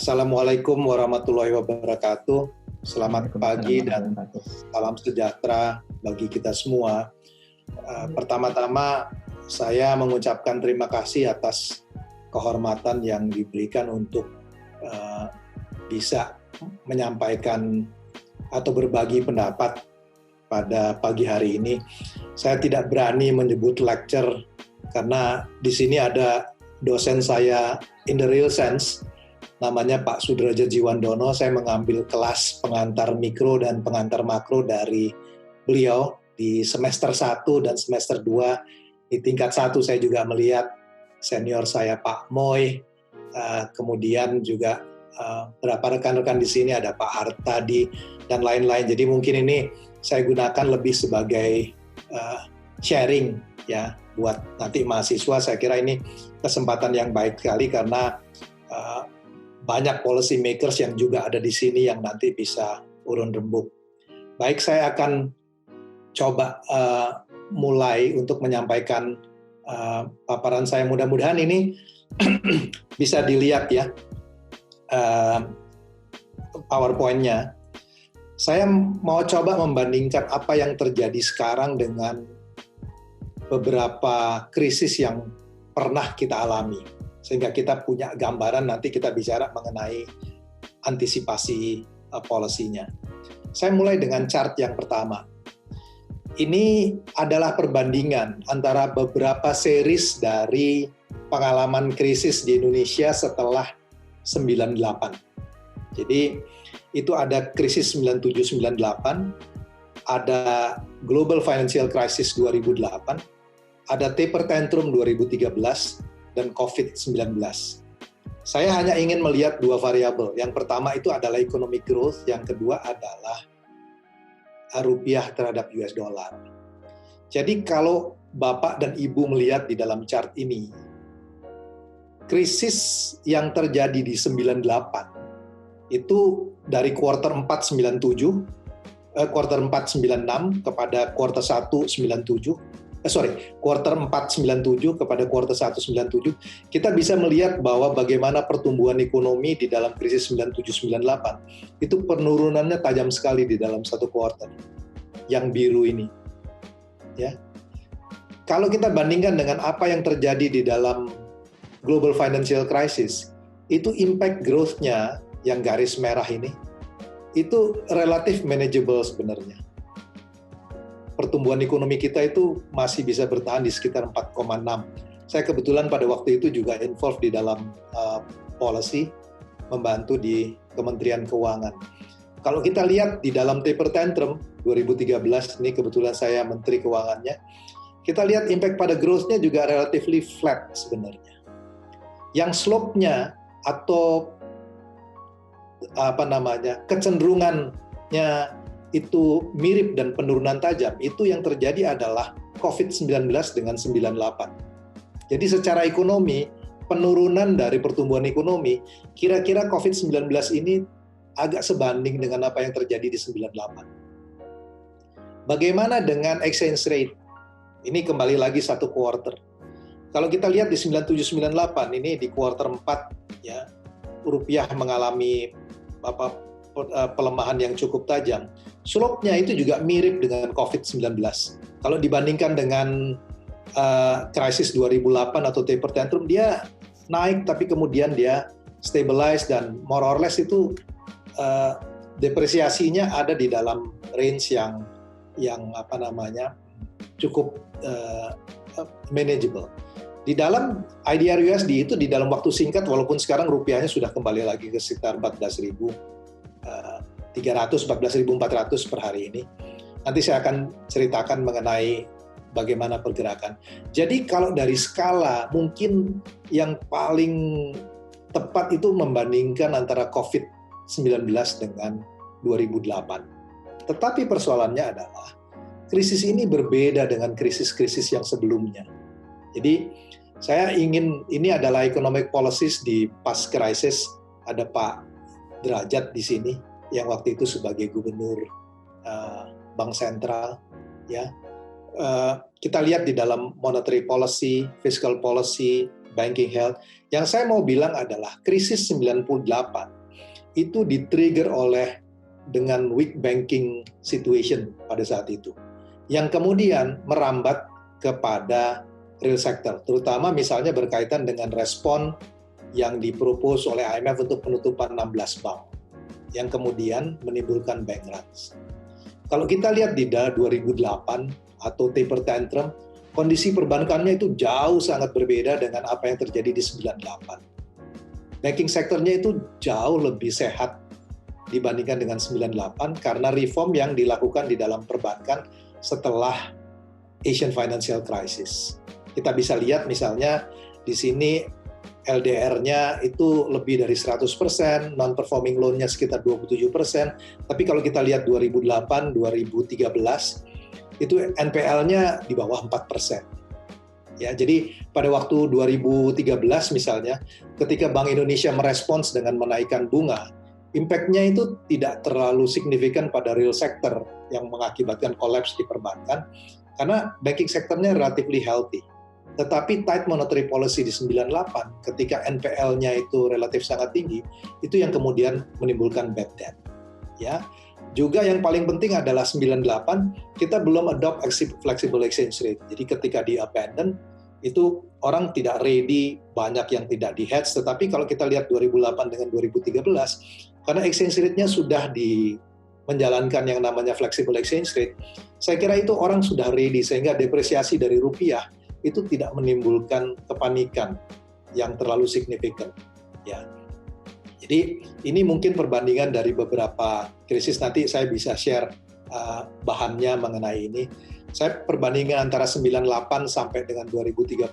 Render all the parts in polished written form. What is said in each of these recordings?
Assalamualaikum warahmatullahi wabarakatuh. Selamat pagi dan salam sejahtera bagi kita semua. Pertama-tama saya mengucapkan terima kasih atas kehormatan yang diberikan untuk bisa menyampaikan atau berbagi pendapat pada pagi hari ini. Saya tidak berani menyebut lecture karena di sini ada dosen saya in the real sense, namanya Pak Sudrajat Jiwandono. Saya mengambil kelas pengantar mikro dan pengantar makro dari beliau di semester 1 dan semester 2. Di tingkat 1 saya juga melihat senior saya Pak Moy, kemudian juga beberapa rekan-rekan di sini ada Pak Hartadi dan lain-lain. Jadi mungkin ini saya gunakan lebih sebagai sharing ya buat nanti mahasiswa. Saya kira ini kesempatan yang baik sekali karena banyak policy makers yang juga ada di sini yang nanti bisa urun rembuk. Baik, saya akan coba mulai untuk menyampaikan paparan saya. Mudah-mudahan ini bisa dilihat ya PowerPoint-nya. Saya mau coba membandingkan apa yang terjadi sekarang dengan beberapa krisis yang pernah kita alami, sehingga kita punya gambaran nanti kita bicara mengenai antisipasi policy-nya. Saya mulai dengan chart yang pertama. Ini adalah perbandingan antara beberapa series dari pengalaman krisis di Indonesia setelah 98. Jadi itu ada krisis 97-98, ada Global Financial Crisis 2008, ada taper tantrum 2013, dan COVID-19. Saya hanya ingin melihat dua variabel. Yang pertama itu adalah economic growth, yang kedua adalah rupiah terhadap US dollar. Jadi kalau Bapak dan Ibu melihat di dalam chart ini, krisis yang terjadi di 98 itu dari kuartal 4 96 kepada kuartal 1 97. Kuartal 4 97 kepada kuartal 1 97, kita bisa melihat bahwa bagaimana pertumbuhan ekonomi di dalam krisis 97-98 itu penurunannya tajam sekali di dalam satu kuartal. Yang biru ini. Ya. Kalau kita bandingkan dengan apa yang terjadi di dalam Global Financial Crisis, itu impact growth-nya yang garis merah ini itu relatif manageable sebenarnya. Pertumbuhan ekonomi kita itu masih bisa bertahan di sekitar 4,6. Saya kebetulan pada waktu itu juga involved di dalam policy, membantu di Kementerian Keuangan. Kalau kita lihat di dalam taper tantrum 2013, ini kebetulan saya Menteri Keuangannya, kita lihat impact pada growth-nya juga relatively flat sebenarnya. Yang slope-nya atau kecenderungannya itu mirip dan penurunan tajam, itu yang terjadi adalah COVID-19 dengan 98. Jadi secara ekonomi, penurunan dari pertumbuhan ekonomi, kira-kira COVID-19 ini agak sebanding dengan apa yang terjadi di 98. Bagaimana dengan exchange rate? Ini kembali lagi satu quarter. Kalau kita lihat di 97-98, ini di kuartal 4, ya, rupiah mengalami pelemahan yang cukup tajam. Slope-nya itu juga mirip dengan COVID-19. Kalau dibandingkan dengan krisis 2008 atau taper tantrum, dia naik tapi kemudian dia stabilize dan more or less itu depresiasinya ada di dalam range yang cukup manageable. Di dalam IDR USD itu di dalam waktu singkat, walaupun sekarang rupiahnya sudah kembali lagi ke sekitar 14.300, 14.400 per hari ini. Nanti saya akan ceritakan mengenai bagaimana pergerakan. Jadi kalau dari skala, mungkin yang paling tepat itu membandingkan antara COVID-19 dengan 2008. Tetapi persoalannya adalah, krisis ini berbeda dengan krisis-krisis yang sebelumnya. Jadi ini adalah economic policies di past crisis, ada Pak Derajat di sini yang waktu itu sebagai gubernur Bank Sentral, ya. Kita lihat di dalam monetary policy, fiscal policy, banking health. Yang saya mau bilang adalah krisis 98 itu di-trigger oleh dengan weak banking situation pada saat itu. Yang kemudian merambat kepada real sector, terutama misalnya berkaitan dengan respon yang dipropos oleh IMF untuk penutupan 16 bank, yang kemudian menimbulkan bank runs. Kalau kita lihat di 2008 atau taper tantrum, kondisi perbankannya itu jauh sangat berbeda dengan apa yang terjadi di 98. Banking sektornya itu jauh lebih sehat dibandingkan dengan 98 karena reform yang dilakukan di dalam perbankan setelah Asian Financial Crisis. Kita bisa lihat misalnya di sini LDR-nya itu lebih dari 100%, non-performing loan-nya sekitar 27%, tapi kalau kita lihat 2008, 2013, itu NPL-nya di bawah 4%. Ya, jadi pada waktu 2013 misalnya, ketika Bank Indonesia merespons dengan menaikkan bunga, impact-nya itu tidak terlalu signifikan pada real sector yang mengakibatkan kolaps di perbankan, karena banking sektornya relatively healthy. Tetapi tight monetary policy di 98, ketika NPL-nya itu relatif sangat tinggi, itu yang kemudian menimbulkan bad debt. Ya. Juga yang paling penting adalah 98, kita belum adopt flexible exchange rate. Jadi ketika di abandon, itu orang tidak ready, banyak yang tidak di hedge. Tetapi kalau kita lihat 2008 dengan 2013, karena exchange rate-nya sudah menjalankan yang namanya flexible exchange rate, saya kira itu orang sudah ready, sehingga depresiasi dari rupiah itu tidak menimbulkan kepanikan yang terlalu signifikan. Ya. Jadi ini mungkin perbandingan dari beberapa krisis, nanti saya bisa share bahannya mengenai ini. Saya perbandingan antara 98 sampai dengan 2013,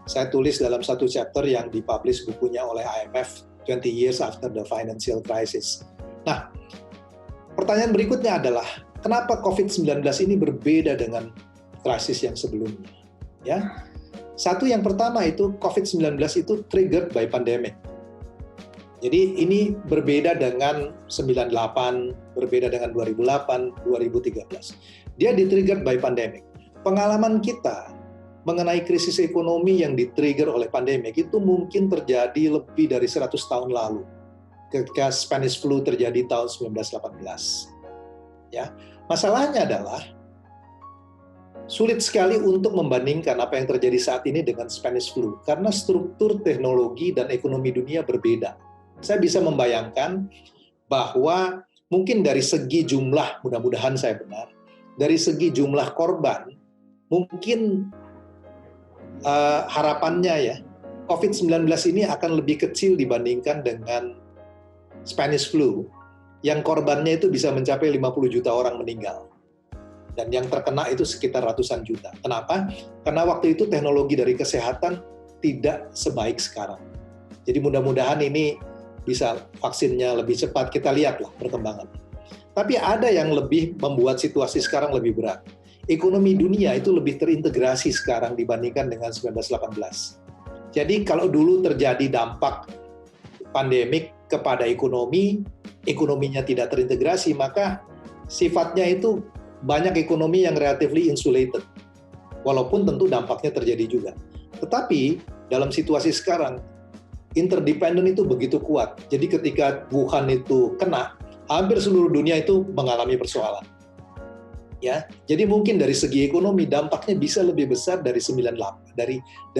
saya tulis dalam satu chapter yang dipublish bukunya oleh IMF, 20 Years After the Financial Crisis. Nah, pertanyaan berikutnya adalah, kenapa COVID-19 ini berbeda dengan krisis yang sebelumnya? Ya, satu yang pertama itu COVID-19 itu triggered by pandemic. Jadi ini berbeda dengan 98, berbeda dengan 2008, 2013. Dia di-trigger by pandemic. Pengalaman kita mengenai krisis ekonomi yang di-trigger oleh pandemic itu mungkin terjadi lebih dari 100 tahun lalu, ketika Spanish flu terjadi tahun 1918. Ya, masalahnya adalah sulit sekali untuk membandingkan apa yang terjadi saat ini dengan Spanish flu, karena struktur teknologi dan ekonomi dunia berbeda. Saya bisa membayangkan bahwa mungkin dari segi jumlah, mudah-mudahan saya benar, dari segi jumlah korban, mungkin harapannya ya, COVID-19 ini akan lebih kecil dibandingkan dengan Spanish flu, yang korbannya itu bisa mencapai 50 juta orang meninggal. Dan yang terkena itu sekitar ratusan juta. Kenapa? Karena waktu itu teknologi dari kesehatan tidak sebaik sekarang. Jadi mudah-mudahan ini bisa vaksinnya lebih cepat, kita lihatlah perkembangannya. Tapi ada yang lebih membuat situasi sekarang lebih berat. Ekonomi dunia itu lebih terintegrasi sekarang dibandingkan dengan 1918. Jadi kalau dulu terjadi dampak pandemik kepada ekonominya tidak terintegrasi, maka sifatnya itu banyak ekonomi yang relatively insulated. Walaupun tentu dampaknya terjadi juga. Tetapi dalam situasi sekarang, interdependent itu begitu kuat. Jadi ketika Wuhan itu kena, hampir seluruh dunia itu mengalami persoalan. Ya, jadi mungkin dari segi ekonomi dampaknya bisa lebih besar dari 1918,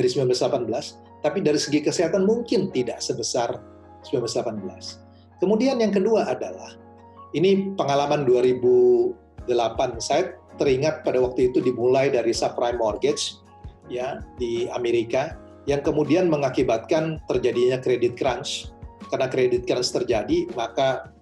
tapi dari segi kesehatan mungkin tidak sebesar 1918. Kemudian yang kedua adalah, ini pengalaman 2008, saya teringat pada waktu itu dimulai dari subprime mortgage ya di Amerika, yang kemudian mengakibatkan terjadinya credit crunch. Karena credit crunch terjadi, maka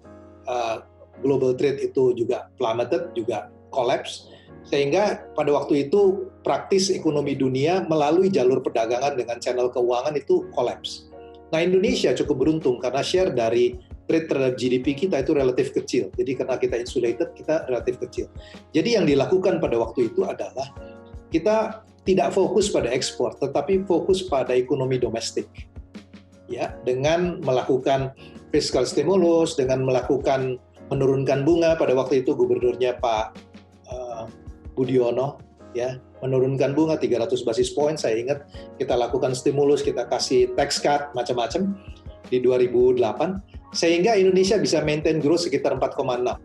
global trade itu juga plummeted, juga collapse, sehingga pada waktu itu praktis ekonomi dunia melalui jalur perdagangan dengan channel keuangan itu collapse. Nah, Indonesia cukup beruntung karena share dari trade terhadap GDP kita itu relatif kecil. Jadi karena kita insulated, kita relatif kecil. Jadi yang dilakukan pada waktu itu adalah kita tidak fokus pada ekspor, tetapi fokus pada ekonomi domestik. Ya, dengan melakukan fiscal stimulus, dengan menurunkan bunga, pada waktu itu gubernurnya Pak Budiono, ya, menurunkan bunga 300 basis point. Saya ingat kita lakukan stimulus, kita kasih tax cut, macam-macam di 2008, sehingga Indonesia bisa maintain growth sekitar 4,6.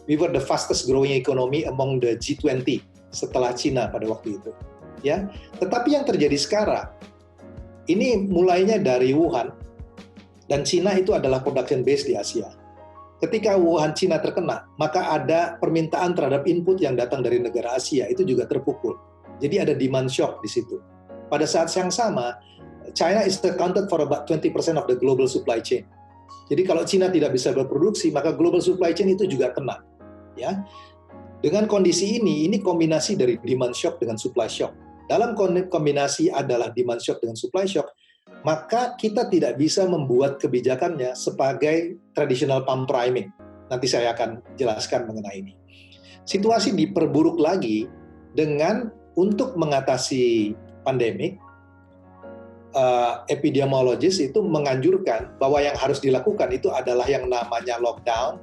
We were the fastest growing economy among the G20 setelah Cina pada waktu itu. Ya, tetapi yang terjadi sekarang, ini mulainya dari Wuhan, dan Cina itu adalah production base di Asia. Ketika Wuhan Cina terkena, maka ada permintaan terhadap input yang datang dari negara Asia, itu juga terpukul. Jadi ada demand shock di situ. Pada saat yang sama, China is accounted for about 20% of the global supply chain. Jadi kalau Cina tidak bisa berproduksi, maka global supply chain itu juga kena. Ya, dengan kondisi ini kombinasi dari demand shock dengan supply shock. Dalam kombinasi adalah demand shock dengan supply shock, maka kita tidak bisa membuat kebijakannya sebagai traditional pump priming. Nanti saya akan jelaskan mengenai ini. Situasi diperburuk lagi dengan untuk mengatasi pandemik, epidemiologis itu menganjurkan bahwa yang harus dilakukan itu adalah yang namanya lockdown,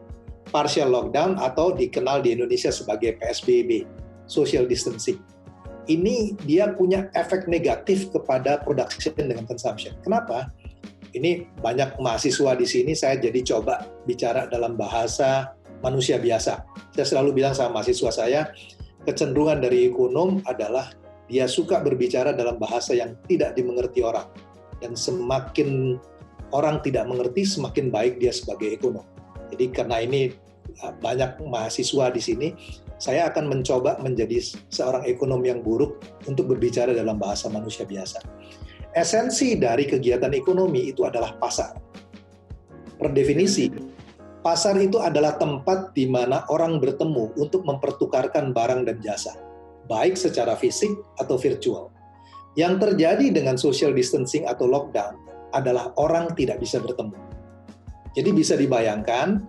partial lockdown, atau dikenal di Indonesia sebagai PSBB, social distancing. Ini dia punya efek negatif kepada production dengan consumption. Kenapa? Ini banyak mahasiswa di sini, saya jadi coba bicara dalam bahasa manusia biasa. Saya selalu bilang sama mahasiswa saya, kecenderungan dari ekonom adalah dia suka berbicara dalam bahasa yang tidak dimengerti orang. Dan semakin orang tidak mengerti, semakin baik dia sebagai ekonom. Jadi karena ini banyak mahasiswa di sini, saya akan mencoba menjadi seorang ekonom yang buruk untuk berbicara dalam bahasa manusia biasa. Esensi dari kegiatan ekonomi itu adalah pasar. Per definisi, pasar itu adalah tempat di mana orang bertemu untuk mempertukarkan barang dan jasa, baik secara fisik atau virtual. Yang terjadi dengan social distancing atau lockdown adalah orang tidak bisa bertemu. Jadi bisa dibayangkan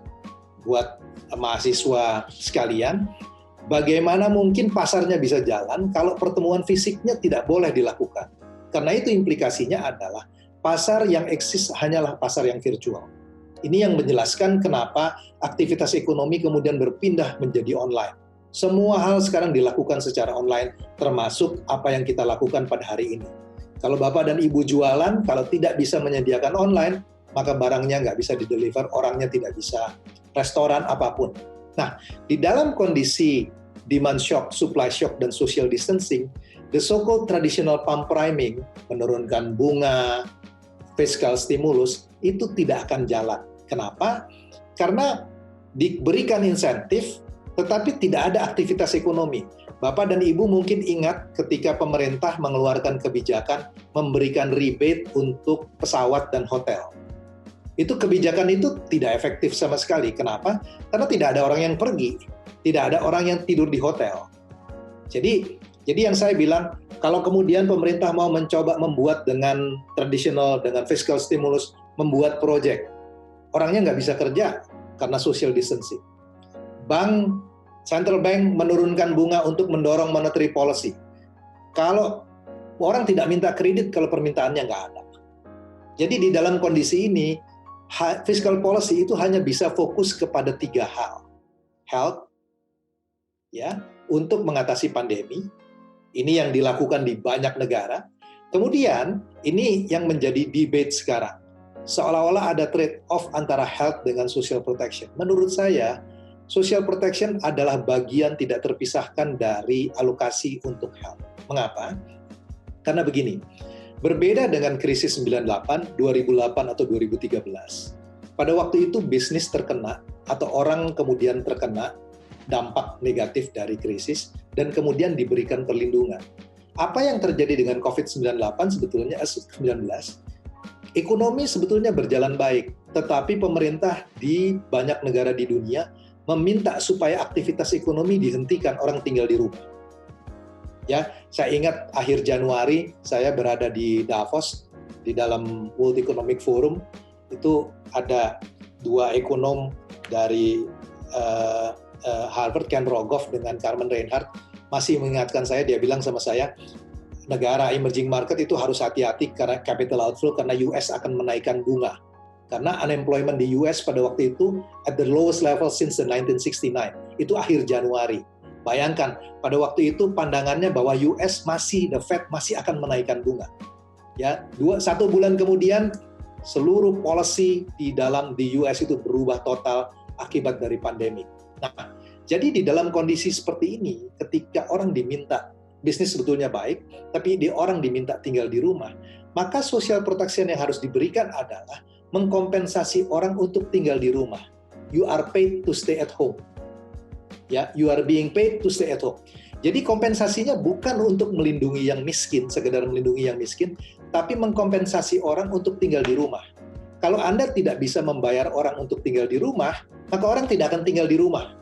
buat mahasiswa sekalian, bagaimana mungkin pasarnya bisa jalan kalau pertemuan fisiknya tidak boleh dilakukan. Karena itu implikasinya adalah pasar yang eksis hanyalah pasar yang virtual. Ini yang menjelaskan kenapa aktivitas ekonomi kemudian berpindah menjadi online. Semua hal sekarang dilakukan secara online, termasuk apa yang kita lakukan pada hari ini. Kalau Bapak dan Ibu jualan, kalau tidak bisa menyediakan online, maka barangnya nggak bisa dideliver, orangnya tidak bisa, restoran, apapun. Nah, di dalam kondisi demand shock, supply shock, dan social distancing, the so-called traditional pump priming, menurunkan bunga, fiscal stimulus, itu tidak akan jalan. Kenapa? Karena diberikan insentif, tetapi tidak ada aktivitas ekonomi. Bapak dan Ibu mungkin ingat ketika pemerintah mengeluarkan kebijakan memberikan rebate untuk pesawat dan hotel. Itu kebijakan itu tidak efektif sama sekali. Kenapa? Karena tidak ada orang yang pergi, tidak ada orang yang tidur di hotel. Jadi yang saya bilang, kalau kemudian pemerintah mau mencoba membuat dengan tradisional, dengan fiscal stimulus, membuat proyek, orangnya nggak bisa kerja karena social distancing. Central Bank menurunkan bunga untuk mendorong monetary policy. Kalau orang tidak minta kredit kalau permintaannya nggak ada. Jadi di dalam kondisi ini, fiscal policy itu hanya bisa fokus kepada 3 hal. Health, ya, untuk mengatasi pandemi. Ini yang dilakukan di banyak negara. Kemudian, ini yang menjadi debate sekarang. Seolah-olah ada trade-off antara health dengan social protection. Menurut saya, social protection adalah bagian tidak terpisahkan dari alokasi untuk health. Mengapa? Karena begini, berbeda dengan krisis 98, 2008, atau 2013. Pada waktu itu bisnis terkena, atau orang kemudian terkena dampak negatif dari krisis, dan kemudian diberikan perlindungan. Apa yang terjadi dengan COVID-19 sebetulnya, 19, ekonomi sebetulnya berjalan baik, tetapi pemerintah di banyak negara di dunia meminta supaya aktivitas ekonomi dihentikan, orang tinggal di rumah. Ya, saya ingat akhir Januari saya berada di Davos di dalam World Economic Forum, itu ada 2 ekonom dari Harvard, Ken Rogoff dengan Carmen Reinhardt, masih mengingatkan saya, dia bilang sama saya, negara emerging market itu harus hati-hati karena capital outflow, karena US akan menaikkan bunga. Karena unemployment di US pada waktu itu at the lowest level since the 1969, itu akhir Januari. Bayangkan, pada waktu itu pandangannya bahwa the Fed masih akan menaikkan bunga. Ya, 1 bulan kemudian seluruh policy di US itu berubah total akibat dari pandemi. Nah, jadi di dalam kondisi seperti ini, ketika orang diminta bisnis sebetulnya baik, tapi orang diminta tinggal di rumah, maka social protection yang harus diberikan adalah mengkompensasi orang untuk tinggal di rumah. You are paid to stay at home. Ya, you are being paid to stay at home. Jadi kompensasinya bukan untuk melindungi yang miskin, sekedar melindungi yang miskin, tapi mengkompensasi orang untuk tinggal di rumah. Kalau Anda tidak bisa membayar orang untuk tinggal di rumah, maka orang tidak akan tinggal di rumah.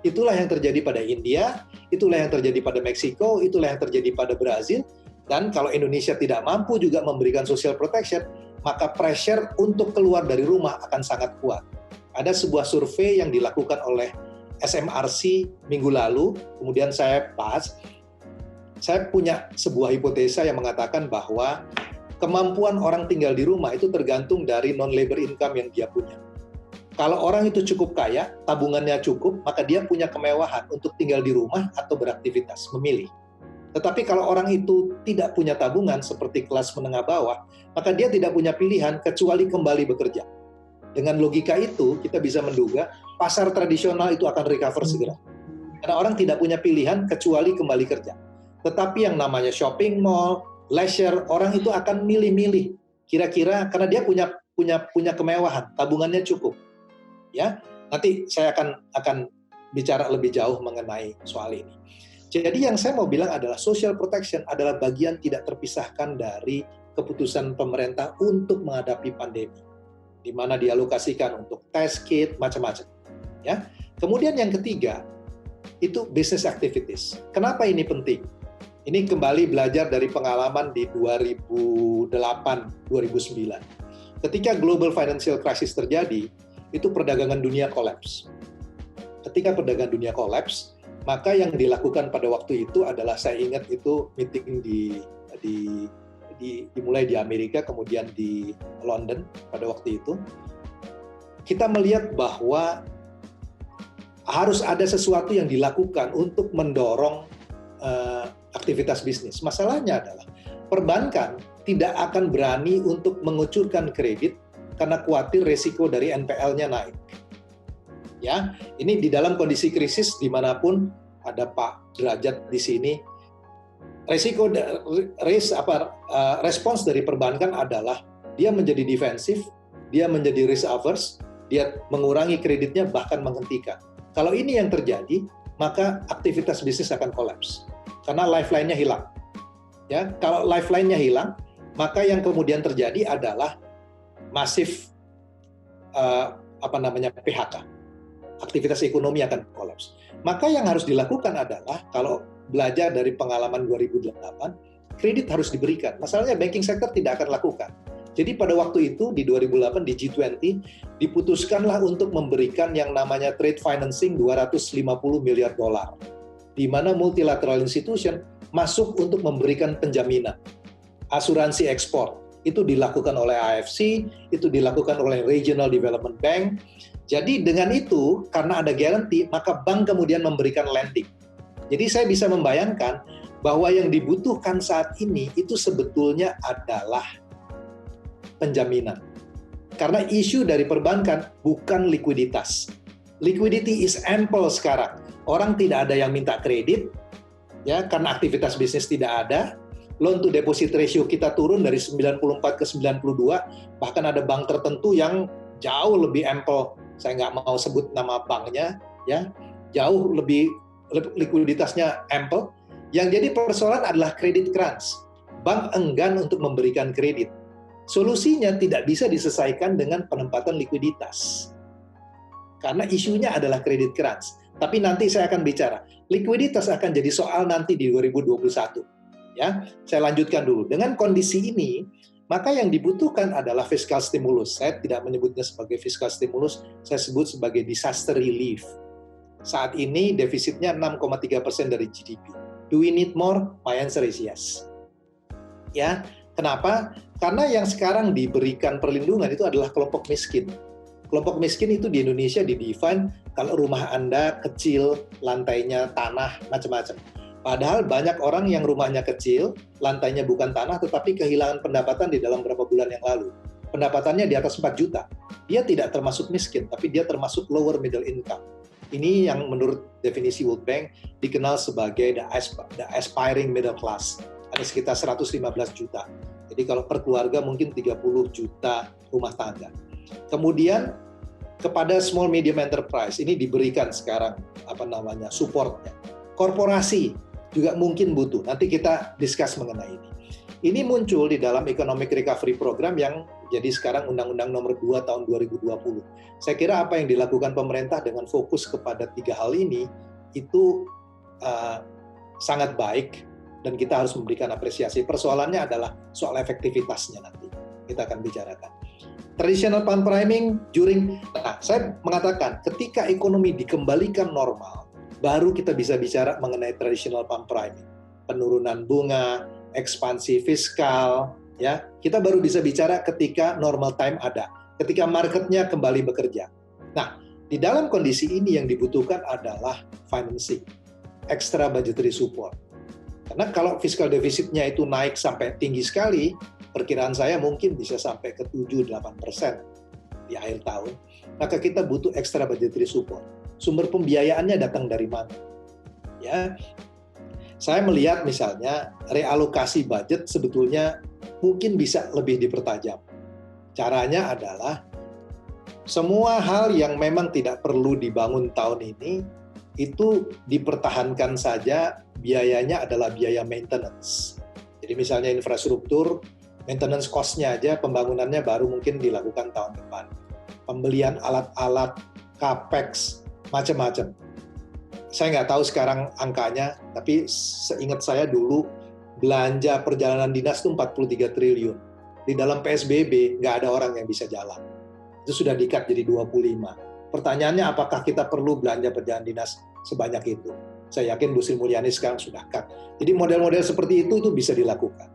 Itulah yang terjadi pada India, itulah yang terjadi pada Meksiko, itulah yang terjadi pada Brazil, dan kalau Indonesia tidak mampu juga memberikan social protection, maka pressure untuk keluar dari rumah akan sangat kuat. Ada sebuah survei yang dilakukan oleh SMRC minggu lalu, kemudian saya bahas, saya punya sebuah hipotesa yang mengatakan bahwa kemampuan orang tinggal di rumah itu tergantung dari non-labor income yang dia punya. Kalau orang itu cukup kaya, tabungannya cukup, maka dia punya kemewahan untuk tinggal di rumah atau beraktivitas, memilih. Tetapi kalau orang itu tidak punya tabungan seperti kelas menengah bawah, maka dia tidak punya pilihan kecuali kembali bekerja. Dengan logika itu, kita bisa menduga pasar tradisional itu akan recover segera. Karena orang tidak punya pilihan kecuali kembali kerja. Tetapi yang namanya shopping mall, leisure, orang itu akan milih-milih. Kira-kira karena dia punya kemewahan, tabungannya cukup. Ya, nanti saya akan bicara lebih jauh mengenai soal ini. Jadi yang saya mau bilang adalah social protection adalah bagian tidak terpisahkan dari keputusan pemerintah untuk menghadapi pandemi, di mana dialokasikan untuk test kit, macam-macam. Ya. Kemudian yang ketiga, itu business activities. Kenapa ini penting? Ini kembali belajar dari pengalaman di 2008-2009. Ketika global financial crisis terjadi, itu perdagangan dunia kolaps. Ketika perdagangan dunia kolaps, maka yang dilakukan pada waktu itu adalah, saya ingat itu meeting dimulai di Amerika, kemudian di London pada waktu itu. Kita melihat bahwa harus ada sesuatu yang dilakukan untuk mendorong aktivitas bisnis. Masalahnya adalah perbankan tidak akan berani untuk mengucurkan kredit karena khawatir resiko dari NPL-nya naik. Ya, ini di dalam kondisi krisis dimanapun, ada Pak Derajat di sini, respons dari perbankan adalah dia menjadi defensif, dia menjadi risk averse, dia mengurangi kreditnya bahkan menghentikan. Kalau ini yang terjadi, maka aktivitas bisnis akan kolaps karena lifeline-nya hilang. Ya, kalau lifeline-nya hilang, maka yang kemudian terjadi adalah masif PHK. Aktivitas ekonomi akan kolaps. Maka yang harus dilakukan adalah, kalau belajar dari pengalaman 2008, kredit harus diberikan. Masalahnya banking sector tidak akan lakukan. Jadi pada waktu itu di 2008 di G20 diputuskanlah untuk memberikan yang namanya trade financing $250 miliar, di mana multilateral institution masuk untuk memberikan penjaminan, asuransi ekspor. Itu dilakukan oleh AFC, itu dilakukan oleh Regional Development Bank. Jadi dengan itu, karena ada guarantee, maka bank kemudian memberikan lending. Jadi saya bisa membayangkan bahwa yang dibutuhkan saat ini itu sebetulnya adalah penjaminan. Karena isu dari perbankan bukan likuiditas. Liquidity is ample sekarang. Orang tidak ada yang minta kredit, ya, karena aktivitas bisnis tidak ada. Loan to deposit ratio kita turun dari 94 ke 92, bahkan ada bank tertentu yang jauh lebih ample, saya nggak mau sebut nama banknya, ya, jauh lebih likuiditasnya ample. Yang jadi persoalan adalah credit crunch. Bank enggan untuk memberikan kredit. Solusinya tidak bisa diselesaikan dengan penempatan likuiditas. Karena isunya adalah credit crunch. Tapi nanti saya akan bicara, likuiditas akan jadi soal nanti di 2021. Ya, saya lanjutkan dulu. Dengan kondisi ini, maka yang dibutuhkan adalah fiscal stimulus. Saya tidak menyebutnya sebagai fiscal stimulus, saya sebut sebagai disaster relief. Saat ini defisitnya 6,3% dari GDP. Do we need more? My answer is yes. Ya, kenapa? Karena yang sekarang diberikan perlindungan itu adalah kelompok miskin. Kelompok miskin itu di Indonesia di-define kalau rumah Anda kecil, lantainya tanah, macam-macam. Padahal banyak orang yang rumahnya kecil, lantainya bukan tanah, tetapi kehilangan pendapatan di dalam beberapa bulan yang lalu. Pendapatannya di atas 4 juta. Dia tidak termasuk miskin, tapi dia termasuk lower middle income. Ini yang menurut definisi World Bank dikenal sebagai the aspiring middle class. Ada sekitar 115 juta. Jadi kalau per keluarga mungkin 30 juta rumah tangga. Kemudian kepada small medium enterprise ini diberikan sekarang supportnya. Korporasi juga mungkin butuh. Nanti kita discuss mengenai ini. Ini muncul di dalam Economic Recovery Program yang jadi sekarang Undang-Undang Nomor 2 Tahun 2020. Saya kira apa yang dilakukan pemerintah dengan fokus kepada 3 hal ini itu sangat baik dan kita harus memberikan apresiasi. Persoalannya adalah soal efektivitasnya nanti. Kita akan bicarakan. Traditional pump priming saya mengatakan ketika ekonomi dikembalikan normal, baru kita bisa bicara mengenai traditional pump priming. Penurunan bunga, ekspansi fiskal, ya. Kita baru bisa bicara ketika normal time ada, ketika marketnya kembali bekerja. Nah, di dalam kondisi ini yang dibutuhkan adalah financing, extra budgetary support. Karena kalau fiscal defisitnya itu naik sampai tinggi sekali, perkiraan saya mungkin bisa sampai ke 7-8% di akhir tahun, maka kita butuh extra budgetary support. Sumber pembiayaannya datang dari mana? Ya, saya melihat misalnya realokasi budget sebetulnya mungkin bisa lebih dipertajam. Caranya adalah semua hal yang memang tidak perlu dibangun tahun ini itu dipertahankan saja, biayanya adalah biaya maintenance. Jadi misalnya infrastruktur, maintenance cost-nya aja, pembangunannya baru mungkin dilakukan tahun depan. Pembelian alat-alat, capex, macam-macam. Saya nggak tahu sekarang angkanya, tapi seingat saya dulu belanja perjalanan dinas itu 43 triliun. Di dalam PSBB nggak ada orang yang bisa jalan. Itu sudah di-cut jadi 25. Pertanyaannya apakah kita perlu belanja perjalanan dinas sebanyak itu? Saya yakin Bu Sri Mulyani sekarang sudah cut. Jadi model-model seperti itu bisa dilakukan.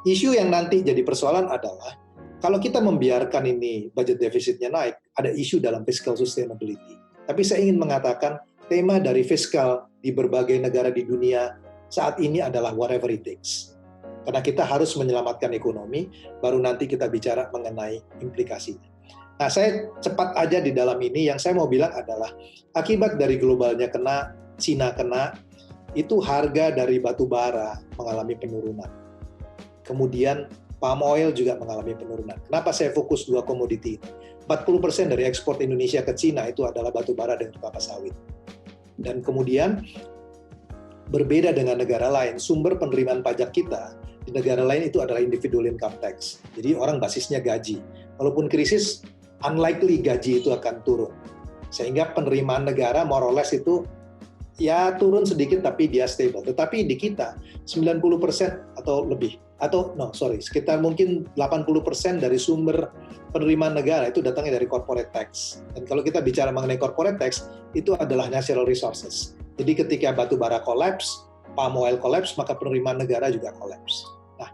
Isu yang nanti jadi persoalan adalah kalau kita membiarkan ini budget defisitnya naik, ada isu dalam fiscal sustainability. Tapi saya ingin mengatakan tema dari fiskal di berbagai negara di dunia saat ini adalah whatever it takes. Karena kita harus menyelamatkan ekonomi, baru nanti kita bicara mengenai implikasinya. Nah, saya cepat aja di dalam ini, yang saya mau bilang adalah akibat dari globalnya kena, Cina kena, itu harga dari batu bara mengalami penurunan. Kemudian palm oil juga mengalami penurunan. Kenapa saya fokus 2 komoditi ini? 40% dari ekspor Indonesia ke Cina itu adalah batu bara dan kelapa sawit. Dan kemudian berbeda dengan negara lain, sumber penerimaan pajak kita di negara lain itu adalah individual income tax. Jadi orang basisnya gaji. Walaupun krisis, unlikely gaji itu akan turun. Sehingga penerimaan negara more or less itu ya turun sedikit tapi dia stable. Tetapi di kita 90% atau lebih, sekitar mungkin 80% dari sumber penerimaan negara itu datangnya dari corporate tax. Dan kalau kita bicara mengenai corporate tax, itu adalah natural resources. Jadi ketika batu bara collapse, palm oil collapse, maka penerimaan negara juga collapse. Nah,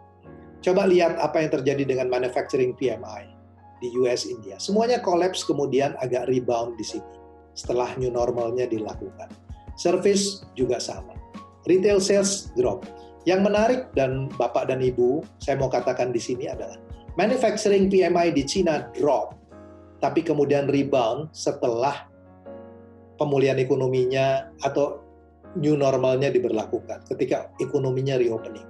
coba lihat apa yang terjadi dengan manufacturing PMI di US, India. Semuanya collapse kemudian agak rebound di sini setelah new normalnya dilakukan. Service juga sama. Retail sales drop. Yang menarik dan Bapak dan Ibu, saya mau katakan di sini adalah manufacturing PMI di Cina drop, tapi kemudian rebound setelah pemulihan ekonominya atau new normalnya diberlakukan ketika ekonominya reopening.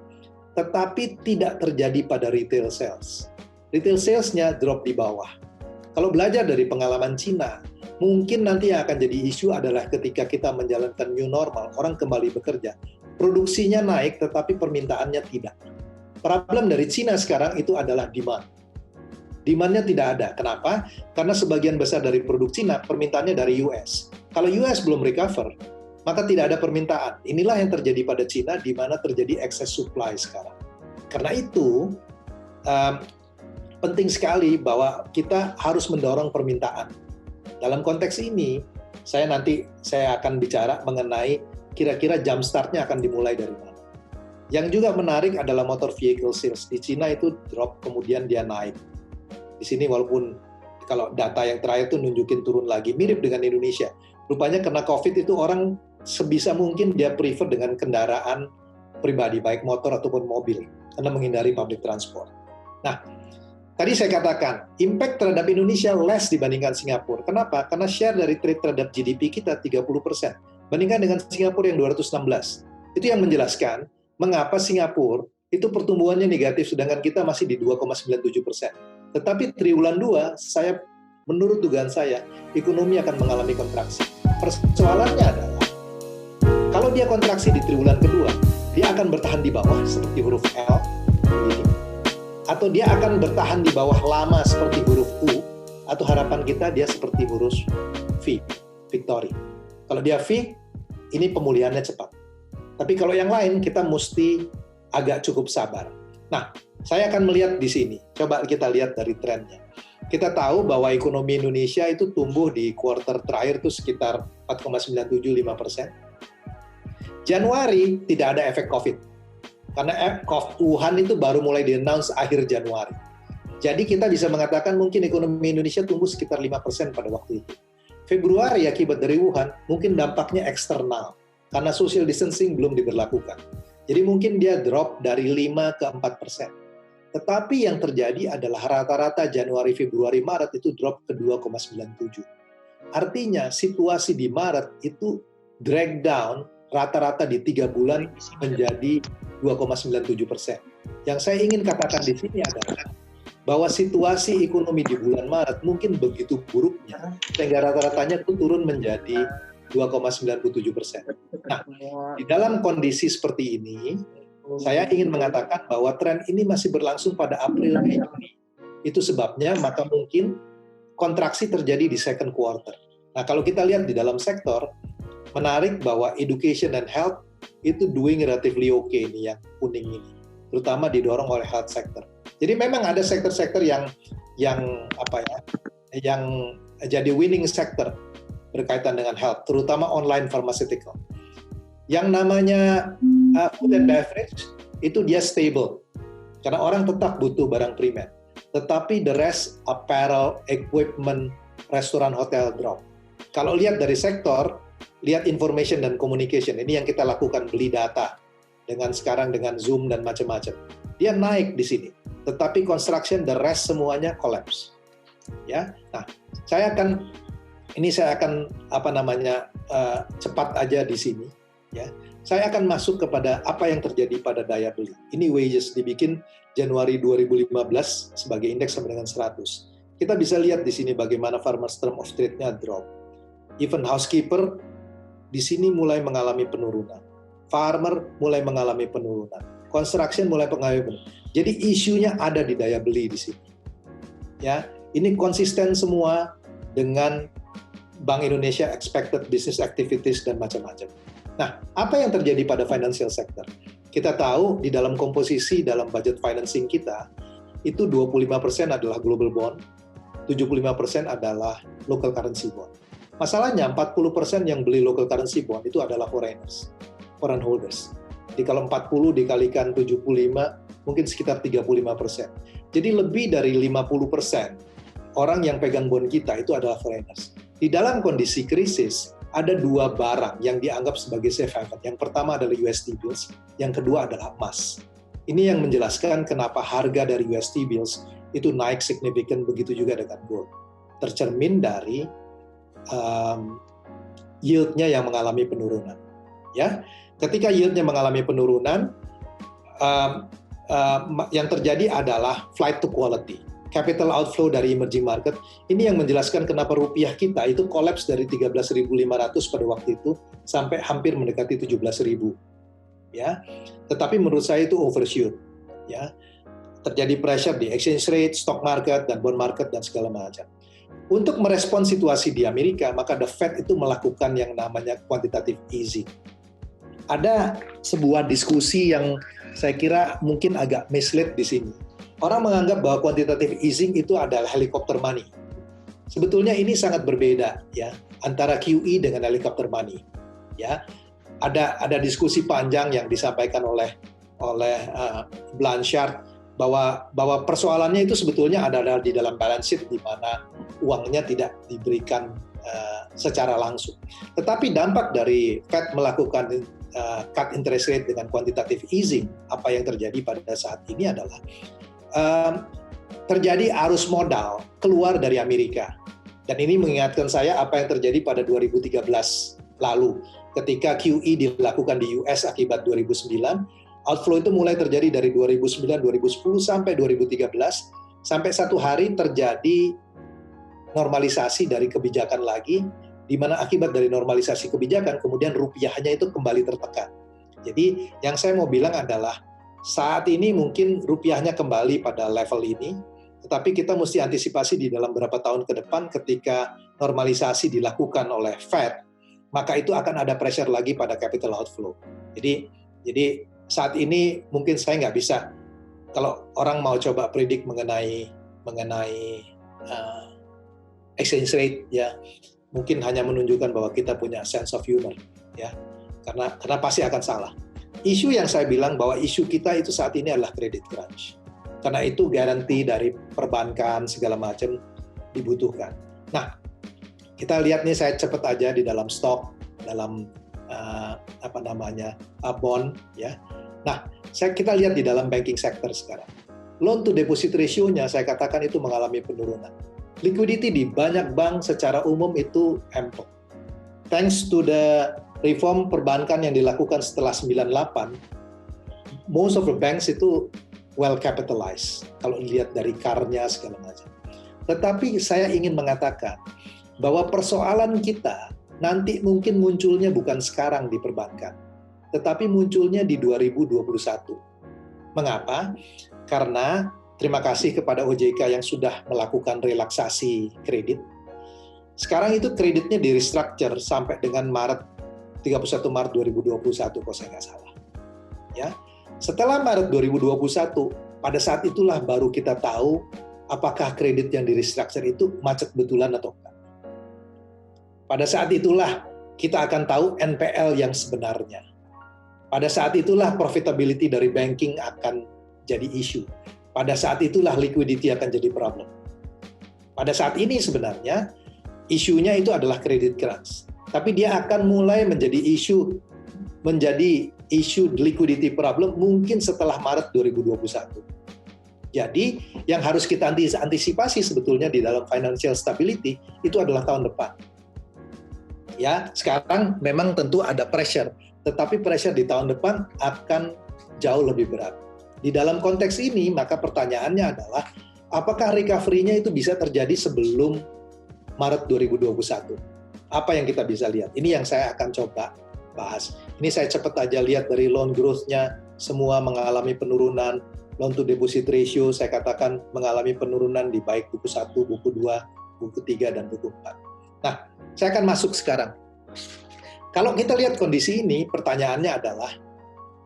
Tetapi tidak terjadi pada retail sales. Retail sales-nya drop di bawah. Kalau belajar dari pengalaman Cina, mungkin nanti yang akan jadi isu adalah ketika kita menjalankan new normal, orang kembali bekerja. Produksinya naik, tetapi permintaannya tidak. Problem dari Cina sekarang itu adalah demand. Demand-nya tidak ada. Kenapa? Karena sebagian besar dari produk Cina, permintaannya dari US. Kalau US belum recover, maka tidak ada permintaan. Inilah yang terjadi pada Cina, di mana terjadi excess supply sekarang. Karena itu, penting sekali bahwa kita harus mendorong permintaan. Dalam konteks ini, saya akan bicara mengenai kira-kira jump start-nya akan dimulai dari mana. Yang juga menarik adalah motor vehicle sales. Di Cina itu drop, kemudian dia naik. Di sini walaupun Kalau data yang terakhir tuh nunjukin turun lagi, mirip dengan Indonesia. Rupanya karena COVID itu orang sebisa mungkin dia prefer dengan kendaraan pribadi, baik motor ataupun mobil, karena menghindari public transport. Nah, tadi saya katakan, impact terhadap Indonesia less dibandingkan Singapura. Kenapa? Karena share dari trade terhadap GDP kita 30%, bandingkan dengan Singapura yang 216. Itu yang menjelaskan mengapa Singapura itu pertumbuhannya negatif, sedangkan kita masih di 2,97%. Tetapi triwulan 2, menurut dugaan saya, ekonomi akan mengalami kontraksi. Persoalannya adalah, kalau dia kontraksi di triwulan kedua, dia akan bertahan di bawah seperti huruf L, ini, atau dia akan bertahan di bawah lama seperti huruf U, atau harapan kita dia seperti huruf V, Victory. Kalau dia V, ini pemulihannya cepat. Tapi kalau yang lain, kita mesti agak cukup sabar. Nah, saya akan melihat di sini. Coba kita lihat dari trennya. Kita tahu bahwa ekonomi Indonesia itu tumbuh di kuartal terakhir itu sekitar 4,975%. Januari tidak ada efek COVID. Karena Wuhan itu baru mulai di-announce akhir Januari. Jadi kita bisa mengatakan mungkin ekonomi Indonesia tumbuh sekitar 5% pada waktu itu. Februari akibat dari Wuhan, mungkin dampaknya eksternal. Karena social distancing belum diberlakukan. Jadi mungkin dia drop dari 5 ke 4%. Tetapi yang terjadi adalah rata-rata Januari, Februari, Maret itu drop ke 2,97. Artinya situasi di Maret itu drag down rata-rata di 3 bulan menjadi 2,97%. Yang saya ingin katakan di sini adalah bahwa situasi ekonomi di bulan Maret mungkin begitu buruknya sehingga rata-ratanya itu turun menjadi 2,97%. Nah, di dalam kondisi seperti ini, saya ingin mengatakan bahwa tren ini masih berlangsung pada April, Mei, Juni. Itu sebabnya maka mungkin kontraksi terjadi di second quarter. Nah, kalau kita lihat di dalam sektor, menarik bahwa education and health itu doing relatively okay ini yang kuning ini, terutama didorong oleh health sector. Jadi memang ada sektor-sektor yang jadi winning sector berkaitan dengan health, terutama online pharmaceutical. Yang namanya food and beverage, itu dia stable. Karena orang tetap butuh barang primer. Tetapi the rest, apparel, equipment, restoran, hotel drop. Kalau lihat dari sektor, lihat information dan communication. Ini yang kita lakukan, beli data. Sekarang dengan Zoom dan macam-macam. Dia naik di sini. Tetapi construction, the rest semuanya collapse. Ya, nah, saya akan cepat aja di sini. Ya, saya akan masuk kepada apa yang terjadi pada daya beli. Ini wages dibikin Januari 2015 sebagai indeks sampai dengan 100. Kita bisa lihat di sini bagaimana farmers term of trade-nya drop. Even housekeeper di sini mulai mengalami penurunan. Farmer mulai mengalami penurunan. Construction mulai mengalami penurunan. Jadi isunya ada di daya beli di sini. Ya, ini konsisten semua dengan Bank Indonesia expected business activities dan macam-macam. Nah, apa yang terjadi pada financial sector? Kita tahu di dalam komposisi dalam budget financing kita, itu 25% adalah global bond, 75% adalah local currency bond. Masalahnya 40% yang beli local currency bond itu adalah foreign holders. Jadi kalau 40 dikalikan 75, mungkin sekitar 35%. Jadi lebih dari 50% orang yang pegang bond kita itu adalah foreigners. Di dalam kondisi krisis, ada dua barang yang dianggap sebagai safe haven. Yang pertama adalah USD bills, yang kedua adalah emas. Ini yang menjelaskan kenapa harga dari USD bills itu naik signifikan, begitu juga dengan gold. Tercermin dari yield-nya yang mengalami penurunan. Ya, ketika yield-nya mengalami penurunan, yang terjadi adalah flight to quality. Capital outflow dari emerging market, ini yang menjelaskan kenapa rupiah kita itu collapse dari 13.500 pada waktu itu sampai hampir mendekati 17.000. Ya. Tetapi menurut saya itu overshoot. Ya. Terjadi pressure di exchange rate, stock market, dan bond market, dan segala macam. Untuk merespon situasi di Amerika, maka the Fed itu melakukan yang namanya quantitative easing. Ada sebuah diskusi yang saya kira mungkin agak mislead di sini. Orang menganggap bahwa quantitative easing itu adalah helicopter money. Sebetulnya ini sangat berbeda ya antara QE dengan helicopter money. Ya, ada diskusi panjang yang disampaikan oleh Blanchard bahwa persoalannya itu sebetulnya ada di dalam balance sheet, di mana uangnya tidak diberikan secara langsung. Tetapi dampak dari Fed melakukan cut interest rate dengan quantitative easing, apa yang terjadi pada saat ini adalah terjadi arus modal keluar dari Amerika. Dan ini mengingatkan saya apa yang terjadi pada 2013 lalu, ketika QE dilakukan di US akibat 2009. Outflow itu mulai terjadi dari 2009, 2010 sampai 2013, sampai satu hari terjadi normalisasi dari kebijakan lagi, di mana akibat dari normalisasi kebijakan, kemudian rupiahnya itu kembali tertekan. Jadi yang saya mau bilang adalah, saat ini mungkin rupiahnya kembali pada level ini, tetapi kita mesti antisipasi di dalam beberapa tahun ke depan ketika normalisasi dilakukan oleh Fed, maka itu akan ada pressure lagi pada capital outflow. Jadi saat ini mungkin saya nggak bisa, kalau orang mau coba predik mengenai exchange rate, ya mungkin hanya menunjukkan bahwa kita punya sense of humor, ya, karena pasti akan salah. Isu yang saya bilang bahwa isu kita itu saat ini adalah credit crunch, karena itu garansi dari perbankan segala macam dibutuhkan. Nah, kita lihat nih, saya cepet aja di dalam stok, dalam bond, ya. Nah, kita lihat di dalam banking sector sekarang. Loan to deposit ratio-nya saya katakan itu mengalami penurunan. Liquidity di banyak bank secara umum itu ample. Thanks to the reform perbankan yang dilakukan setelah 98, most of the banks itu well capitalized, kalau dilihat dari CAR-nya segala macam. Tetapi saya ingin mengatakan bahwa persoalan kita nanti mungkin munculnya bukan sekarang di perbankan, tetapi munculnya di 2021. Mengapa? Karena terima kasih kepada OJK yang sudah melakukan relaksasi kredit. Sekarang itu kreditnya di restructure sampai dengan 31 Maret 2021, kalau saya nggak salah. Ya. Setelah Maret 2021, pada saat itulah baru kita tahu apakah kredit yang di restructure itu macet betulan atau enggak. Pada saat itulah kita akan tahu NPL yang sebenarnya. Pada saat itulah profitability dari banking akan jadi isu. Pada saat itulah liquidity akan jadi problem. Pada saat ini sebenarnya isunya itu adalah credit crunch. Tapi dia akan mulai menjadi isu liquidity problem mungkin setelah Maret 2021. Jadi yang harus kita antisipasi sebetulnya di dalam financial stability itu adalah tahun depan. Ya, sekarang memang tentu ada pressure, tetapi pressure di tahun depan akan jauh lebih berat. Di dalam konteks ini, maka pertanyaannya adalah, apakah recovery-nya itu bisa terjadi sebelum Maret 2021? Apa yang kita bisa lihat? Ini yang saya akan coba bahas. Ini saya cepat aja lihat dari loan growth-nya, semua mengalami penurunan. Loan to deposit ratio, saya katakan mengalami penurunan di baik buku 1, buku 2, buku 3, dan buku 4. Nah, saya akan masuk sekarang. Kalau kita lihat kondisi ini, pertanyaannya adalah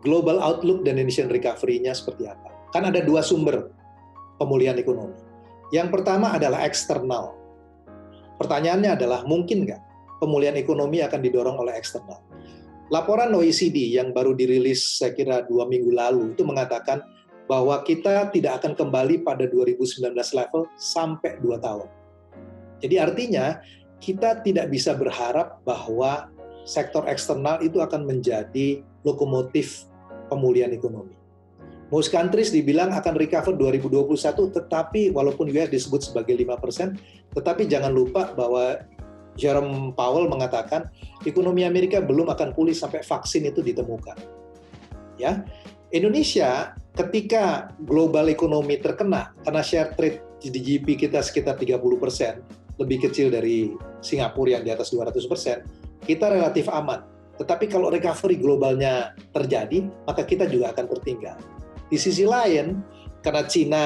global outlook dan Indonesian recovery-nya seperti apa? Kan ada dua sumber pemulihan ekonomi. Yang pertama adalah eksternal. Pertanyaannya adalah, mungkin nggak pemulihan ekonomi akan didorong oleh eksternal? Laporan OECD yang baru dirilis saya kira 2 minggu lalu itu mengatakan bahwa kita tidak akan kembali pada 2019 level sampai 2 tahun. Jadi artinya kita tidak bisa berharap bahwa sektor eksternal itu akan menjadi lokomotif pemulihan ekonomi. Most countries dibilang akan recover 2021, tetapi walaupun US disebut sebagai 5%, tetapi jangan lupa bahwa Jerome Powell mengatakan ekonomi Amerika belum akan pulih sampai vaksin itu ditemukan. Ya, Indonesia ketika global ekonomi terkena karena share trade di GDP kita sekitar 30%, lebih kecil dari Singapura yang di atas 200%, kita relatif aman. Tetapi kalau recovery globalnya terjadi, maka kita juga akan tertinggal. Di sisi lain, karena Cina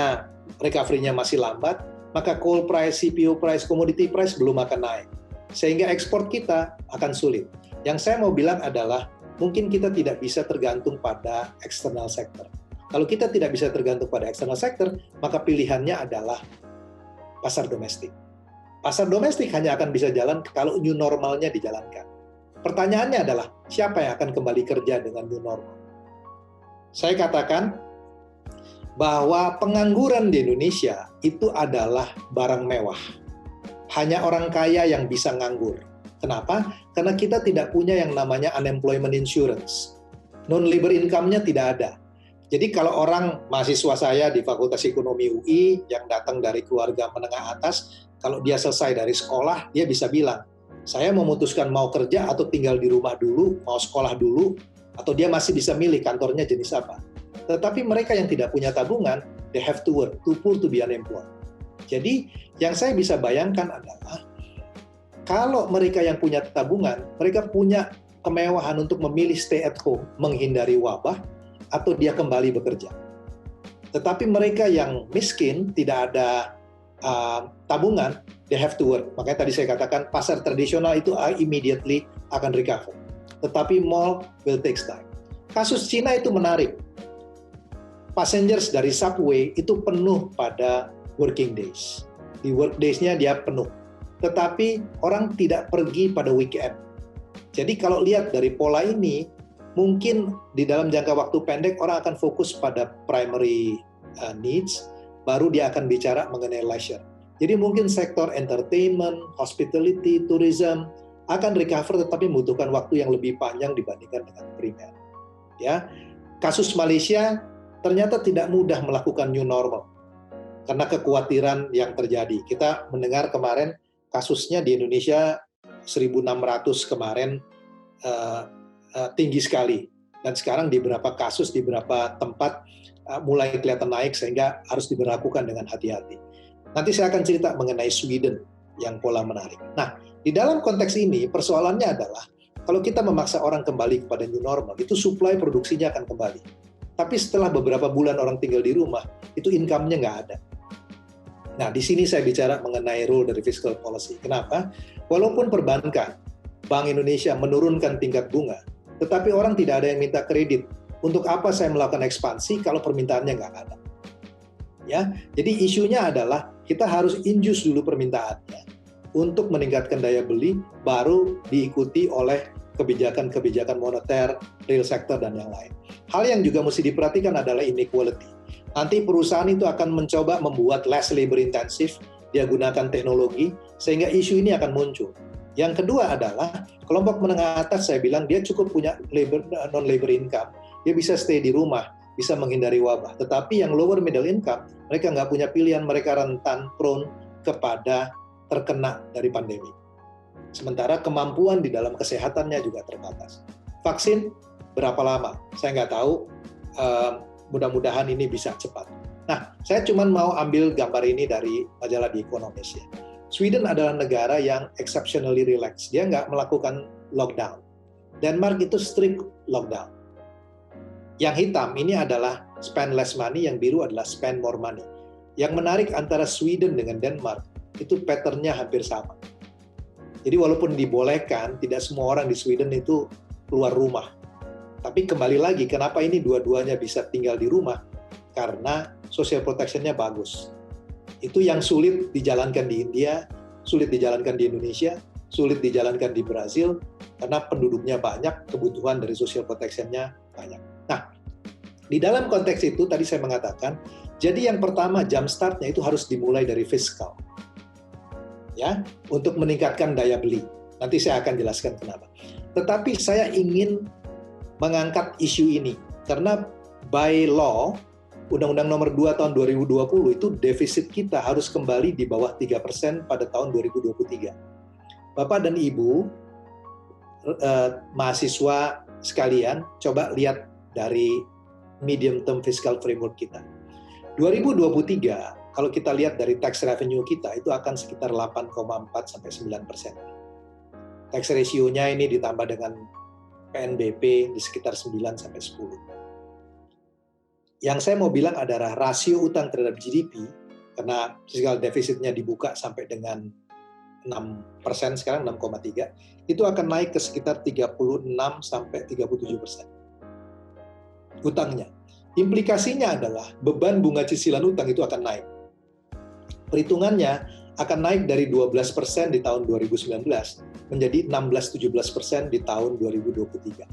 recovery-nya masih lambat, maka coal price, CPO price, commodity price belum akan naik. Sehingga ekspor kita akan sulit. Yang saya mau bilang adalah, mungkin kita tidak bisa tergantung pada external sector. Kalau kita tidak bisa tergantung pada external sector, maka pilihannya adalah pasar domestik. Pasar domestik hanya akan bisa jalan kalau new normalnya dijalankan. Pertanyaannya adalah, siapa yang akan kembali kerja dengan new normal? Saya katakan, bahwa pengangguran di Indonesia itu adalah barang mewah. Hanya orang kaya yang bisa nganggur. Kenapa? Karena kita tidak punya yang namanya unemployment insurance. Non-labor income-nya tidak ada. Jadi kalau orang mahasiswa saya di Fakultas Ekonomi UI yang datang dari keluarga menengah atas, kalau dia selesai dari sekolah, dia bisa bilang, saya memutuskan mau kerja atau tinggal di rumah dulu, mau sekolah dulu, atau dia masih bisa milih kantornya jenis apa. Tetapi mereka yang tidak punya tabungan, they have to work, too poor to be unemployed. Jadi yang saya bisa bayangkan adalah, kalau mereka yang punya tabungan, mereka punya kemewahan untuk memilih stay at home, menghindari wabah, atau dia kembali bekerja. Tetapi mereka yang miskin, tidak ada tabungan, they have to work. Makanya tadi saya katakan pasar tradisional itu immediately akan recover. Tetapi mall will take time. Kasus Cina itu menarik. Passengers dari subway itu penuh pada working days. Di work days-nya dia penuh. Tetapi orang tidak pergi pada weekend. Jadi kalau lihat dari pola ini, mungkin di dalam jangka waktu pendek orang akan fokus pada primary needs, baru dia akan bicara mengenai leisure. Jadi mungkin sektor entertainment, hospitality, tourism akan recover tetapi membutuhkan waktu yang lebih panjang dibandingkan dengan primer. Ya, kasus Malaysia ternyata tidak mudah melakukan new normal karena kekhawatiran yang terjadi. Kita mendengar kemarin kasusnya di Indonesia 1.600 kemarin tinggi sekali, dan sekarang di beberapa kasus di beberapa tempat mulai kelihatan naik sehingga harus diberlakukan dengan hati-hati. Nanti saya akan cerita mengenai Sweden yang pola menarik. Nah, di dalam konteks ini persoalannya adalah kalau kita memaksa orang kembali kepada new normal, itu supply produksinya akan kembali. Tapi setelah beberapa bulan orang tinggal di rumah, itu income-nya nggak ada. Nah, di sini saya bicara mengenai role dari fiscal policy. Kenapa? Walaupun perbankan, Bank Indonesia menurunkan tingkat bunga, tetapi orang tidak ada yang minta kredit. Untuk apa saya melakukan ekspansi kalau permintaannya nggak ada? Ya, jadi isunya adalah kita harus induce dulu permintaannya untuk meningkatkan daya beli, baru diikuti oleh kebijakan-kebijakan moneter, real sector, dan yang lain. Hal yang juga mesti diperhatikan adalah inequality. Nanti perusahaan itu akan mencoba membuat less labor intensive, dia gunakan teknologi, sehingga isu ini akan muncul. Yang kedua adalah kelompok menengah atas, saya bilang dia cukup punya non-labor income, dia bisa stay di rumah, bisa menghindari wabah. Tetapi yang lower middle income, mereka nggak punya pilihan, mereka rentan, prone kepada terkena dari pandemi. Sementara kemampuan di dalam kesehatannya juga terbatas. Vaksin berapa lama? Saya nggak tahu, mudah-mudahan ini bisa cepat. Nah, saya cuma mau ambil gambar ini dari majalah The Economist ya. Sweden adalah negara yang exceptionally relax. Dia nggak melakukan lockdown. Denmark itu strict lockdown. Yang hitam ini adalah spend less money, yang biru adalah spend more money. Yang menarik antara Sweden dengan Denmark, itu pattern-nya hampir sama. Jadi walaupun dibolehkan, tidak semua orang di Sweden itu keluar rumah. Tapi kembali lagi, kenapa ini dua-duanya bisa tinggal di rumah? Karena social protection-nya bagus. Itu yang sulit dijalankan di India, sulit dijalankan di Indonesia, sulit dijalankan di Brazil, karena penduduknya banyak, kebutuhan dari social protection-nya banyak. Nah, di dalam konteks itu tadi saya mengatakan, jadi yang pertama jump start-nya itu harus dimulai dari fiskal. Ya, untuk meningkatkan daya beli. Nanti saya akan jelaskan kenapa. Tetapi saya ingin mengangkat isu ini, karena by law, Undang-Undang Nomor 2 tahun 2020 itu defisit kita harus kembali di bawah 3% pada tahun 2023. Bapak dan Ibu, mahasiswa sekalian, coba lihat dari medium term fiscal framework kita. 2023, kalau kita lihat dari tax revenue kita, itu akan sekitar 8,4 sampai 9%. Tax ratio-nya ini ditambah dengan PNBP di sekitar 9 sampai 10. Yang saya mau bilang adalah rasio utang terhadap GDP, karena fiscal defisitnya dibuka sampai dengan 6%, sekarang 6,3, itu akan naik ke sekitar 36 sampai 37%. Utangnya. Implikasinya adalah beban bunga cicilan utang itu akan naik. Perhitungannya akan naik dari 12% di tahun 2019 menjadi 16-17% di tahun 2023.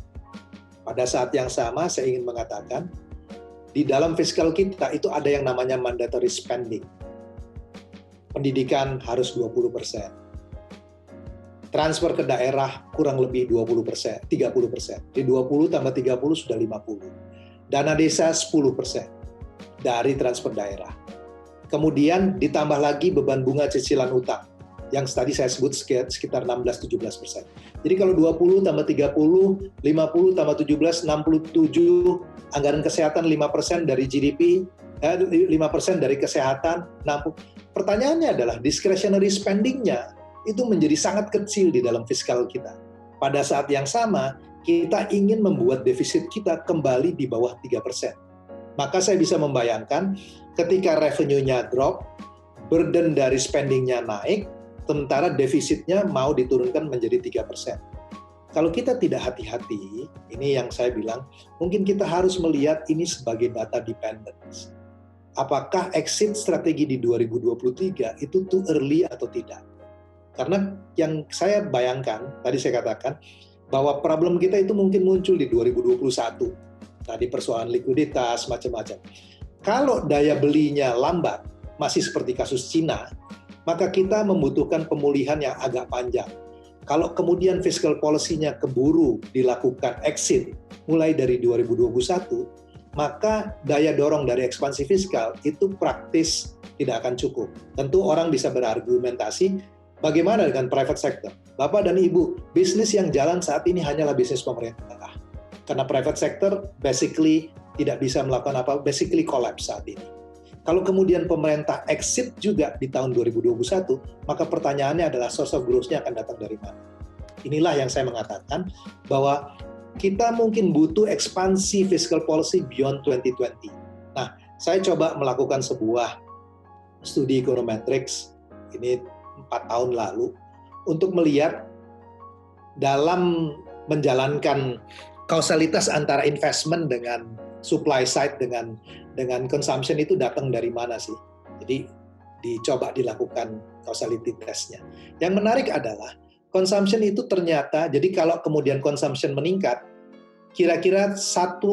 Pada saat yang sama, saya ingin mengatakan, di dalam fiskal kita itu ada yang namanya mandatory spending. Pendidikan harus 20%. Transfer ke daerah kurang lebih 20%, 30%. Di 20 tambah 30 sudah 50. Dana desa 10% dari transfer daerah. Kemudian ditambah lagi beban bunga cicilan utang yang tadi saya sebut sekitar 16-17%. Jadi kalau 20 tambah 30, 50 tambah 17, 67, anggaran kesehatan 5% dari GDP, 5% dari kesehatan, 60. Pertanyaannya adalah discretionary spending-nya itu menjadi sangat kecil di dalam fiskal kita. Pada saat yang sama, kita ingin membuat defisit kita kembali di bawah 3%. Maka saya bisa membayangkan ketika revenue-nya drop, burden dari spending-nya naik, sementara defisitnya mau diturunkan menjadi 3%. Kalau kita tidak hati-hati, ini yang saya bilang, mungkin kita harus melihat ini sebagai data dependence. Apakah exit strategi di 2023 itu too early atau tidak? Karena yang saya bayangkan, tadi saya katakan, bahwa problem kita itu mungkin muncul di 2021. Tadi persoalan likuiditas, macam-macam. Kalau daya belinya lambat, masih seperti kasus Cina, maka kita membutuhkan pemulihan yang agak panjang. Kalau kemudian fiscal policy-nya keburu dilakukan exit mulai dari 2021, maka daya dorong dari ekspansi fiskal itu praktis tidak akan cukup. Tentu orang bisa berargumentasi, bagaimana dengan private sector? Bapak dan Ibu, bisnis yang jalan saat ini hanyalah bisnis pemerintah. Karena private sector basically tidak bisa melakukan apa, basically collapse saat ini. Kalau kemudian pemerintah exit juga di tahun 2021, maka pertanyaannya adalah source of growth-nya akan datang dari mana? Inilah yang saya mengatakan bahwa kita mungkin butuh ekspansi fiscal policy beyond 2020. Nah, saya coba melakukan sebuah studi econometrics, ini 4 tahun lalu, untuk melihat dalam menjalankan kausalitas antara investment dengan supply side dengan consumption itu datang dari mana sih? Jadi dicoba dilakukan causality test-nya. Yang menarik adalah consumption itu ternyata, jadi kalau kemudian consumption meningkat, kira-kira 1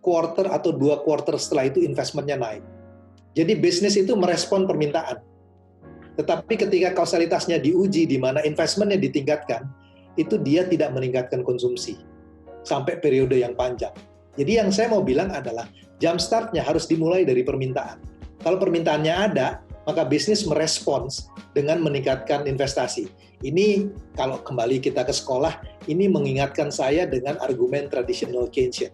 quarter atau 2 quarter setelah itu investment-nya naik. Jadi bisnis itu merespon permintaan. Tetapi ketika kausalitasnya diuji di mana investment-nya ditingkatkan, itu dia tidak meningkatkan konsumsi sampai periode yang panjang. Jadi yang saya mau bilang adalah jump start-nya harus dimulai dari permintaan. Kalau permintaannya ada, maka bisnis merespons dengan meningkatkan investasi. Ini kalau kembali kita ke sekolah, ini mengingatkan saya dengan argumen traditional Keynesian.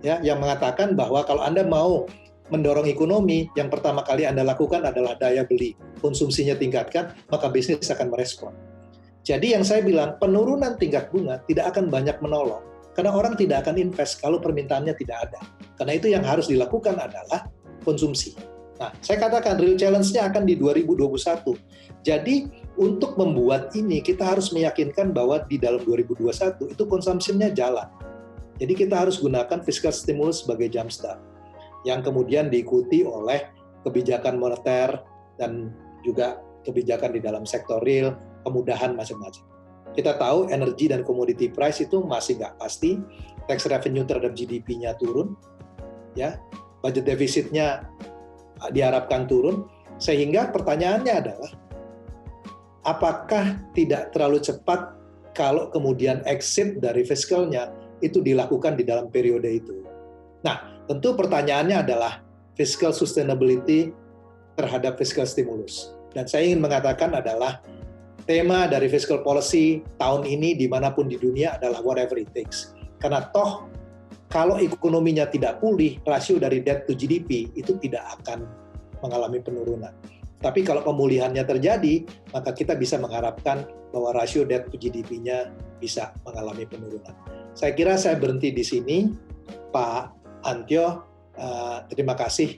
Ya, yang mengatakan bahwa kalau Anda mau mendorong ekonomi, yang pertama kali Anda lakukan adalah daya beli. Konsumsinya tingkatkan, maka bisnis akan merespon. Jadi yang saya bilang, penurunan tingkat bunga tidak akan banyak menolong. Karena orang tidak akan invest kalau permintaannya tidak ada. Karena itu yang harus dilakukan adalah konsumsi. Nah, saya katakan real challenge-nya akan di 2021. Jadi, untuk membuat ini, kita harus meyakinkan bahwa di dalam 2021 itu consumption-nya jalan. Jadi, kita harus gunakan fiscal stimulus sebagai jump start. Yang kemudian diikuti oleh kebijakan moneter dan juga kebijakan di dalam sektor real, kemudahan macam-macam. Kita tahu energi dan commodity price itu masih nggak pasti, tax revenue terhadap GDP-nya turun, ya, budget defisitnya diharapkan turun, sehingga pertanyaannya adalah, apakah tidak terlalu cepat kalau kemudian exit dari fiskalnya itu dilakukan di dalam periode itu? Nah, tentu pertanyaannya adalah fiscal sustainability terhadap fiscal stimulus. Dan saya ingin mengatakan adalah tema dari fiscal policy tahun ini dimanapun di dunia adalah whatever it takes. Karena toh kalau ekonominya tidak pulih, rasio dari debt to GDP itu tidak akan mengalami penurunan. Tapi kalau pemulihannya terjadi, maka kita bisa mengharapkan bahwa rasio debt to GDP-nya bisa mengalami penurunan. Saya kira saya berhenti di sini, Pak Antyo. Terima kasih.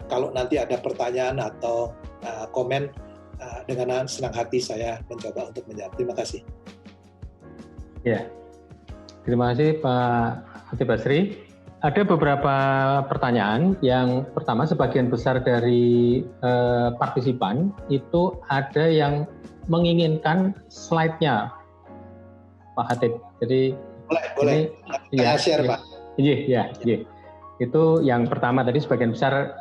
Kalau nanti ada pertanyaan atau komen, dengan senang hati saya mencoba untuk menjawab. Terima kasih. Ya, terima kasih Pak Khatib Basri. Ada beberapa pertanyaan. Yang pertama, sebagian besar dari partisipan itu ada yang menginginkan slide-nya, Pak Khatib. Jadi boleh. Saya share, Pak. Iya. Itu yang pertama tadi sebagian besar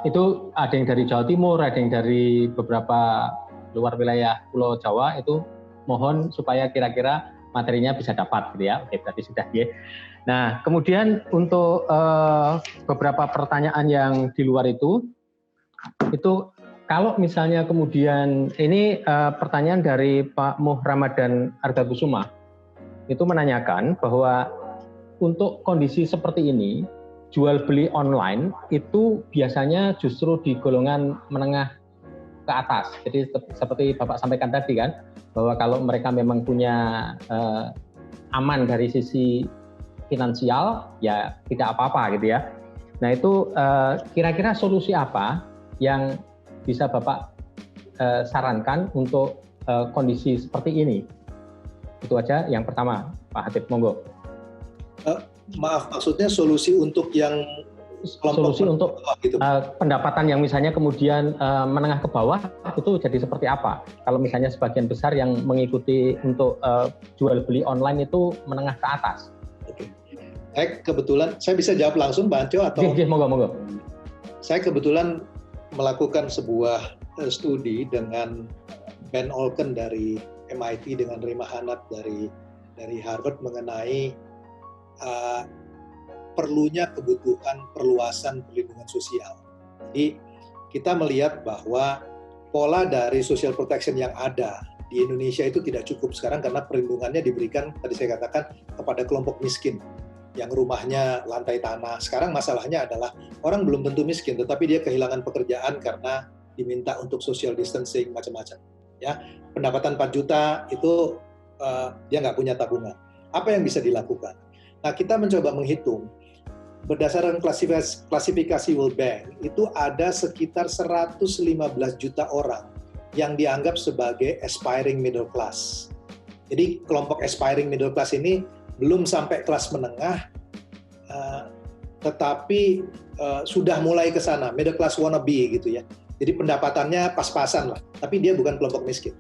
itu ada yang dari Jawa Timur, ada yang dari beberapa luar wilayah Pulau Jawa, itu mohon supaya kira-kira materinya bisa dapat gitu ya. Oke, berarti sudah ya. Nah, kemudian untuk beberapa pertanyaan yang di luar itu kalau misalnya kemudian ini pertanyaan dari Pak Muh Ramadan Argakusuma itu menanyakan bahwa untuk kondisi seperti ini jual beli online itu biasanya justru di golongan menengah ke atas. Jadi seperti Bapak sampaikan tadi kan, bahwa kalau mereka memang punya aman dari sisi finansial, ya tidak apa-apa gitu ya. Nah itu kira-kira solusi apa yang bisa Bapak sarankan untuk kondisi seperti ini? Itu aja yang pertama, Pak Hatip, monggo. Maaf, maksudnya solusi untuk yang solusi untuk gitu. Pendapatan yang misalnya kemudian menengah ke bawah itu jadi seperti apa? Kalau misalnya sebagian besar yang mengikuti untuk jual beli online itu menengah ke atas. Oke. Kebetulan saya bisa jawab langsung, Pak Anco, atau? Monggo. Saya kebetulan melakukan sebuah studi dengan Ben Olken dari MIT dengan Rima Hanat dari Harvard mengenai perlunya kebutuhan perluasan perlindungan sosial. Jadi kita melihat bahwa pola dari social protection yang ada di Indonesia itu tidak cukup sekarang karena perlindungannya diberikan, tadi saya katakan, kepada kelompok miskin yang rumahnya lantai tanah. Sekarang masalahnya adalah orang belum tentu miskin, tetapi dia kehilangan pekerjaan karena diminta untuk social distancing macam-macam. Ya, pendapatan 4 juta itu dia nggak punya tabungan. Apa yang bisa dilakukan? Nah, kita mencoba menghitung berdasarkan klasifikasi World Bank itu ada sekitar 115 juta orang yang dianggap sebagai aspiring middle class. Jadi kelompok aspiring middle class ini belum sampai kelas menengah, tetapi sudah mulai ke sana, middle class wannabe gitu ya. Jadi pendapatannya pas-pasan lah, tapi dia bukan kelompok miskin.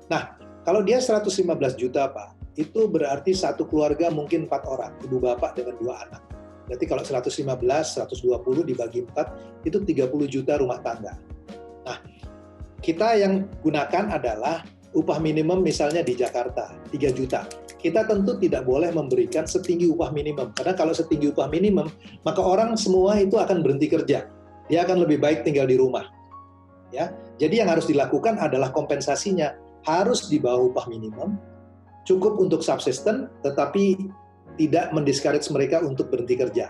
Nah, kalau dia 115 juta Pak, itu berarti satu keluarga mungkin 4 orang, ibu bapak dengan 2 anak. Berarti kalau 115, 120 dibagi 4, itu 30 juta rumah tangga. Nah, kita yang gunakan adalah upah minimum misalnya di Jakarta, 3 juta. Kita tentu tidak boleh memberikan setinggi upah minimum, karena kalau setinggi upah minimum, maka orang semua itu akan berhenti kerja. Dia akan lebih baik tinggal di rumah. Ya, jadi yang harus dilakukan adalah kompensasinya harus di bawah upah minimum, cukup untuk subsisten, tetapi tidak mendiscourage mereka untuk berhenti kerja.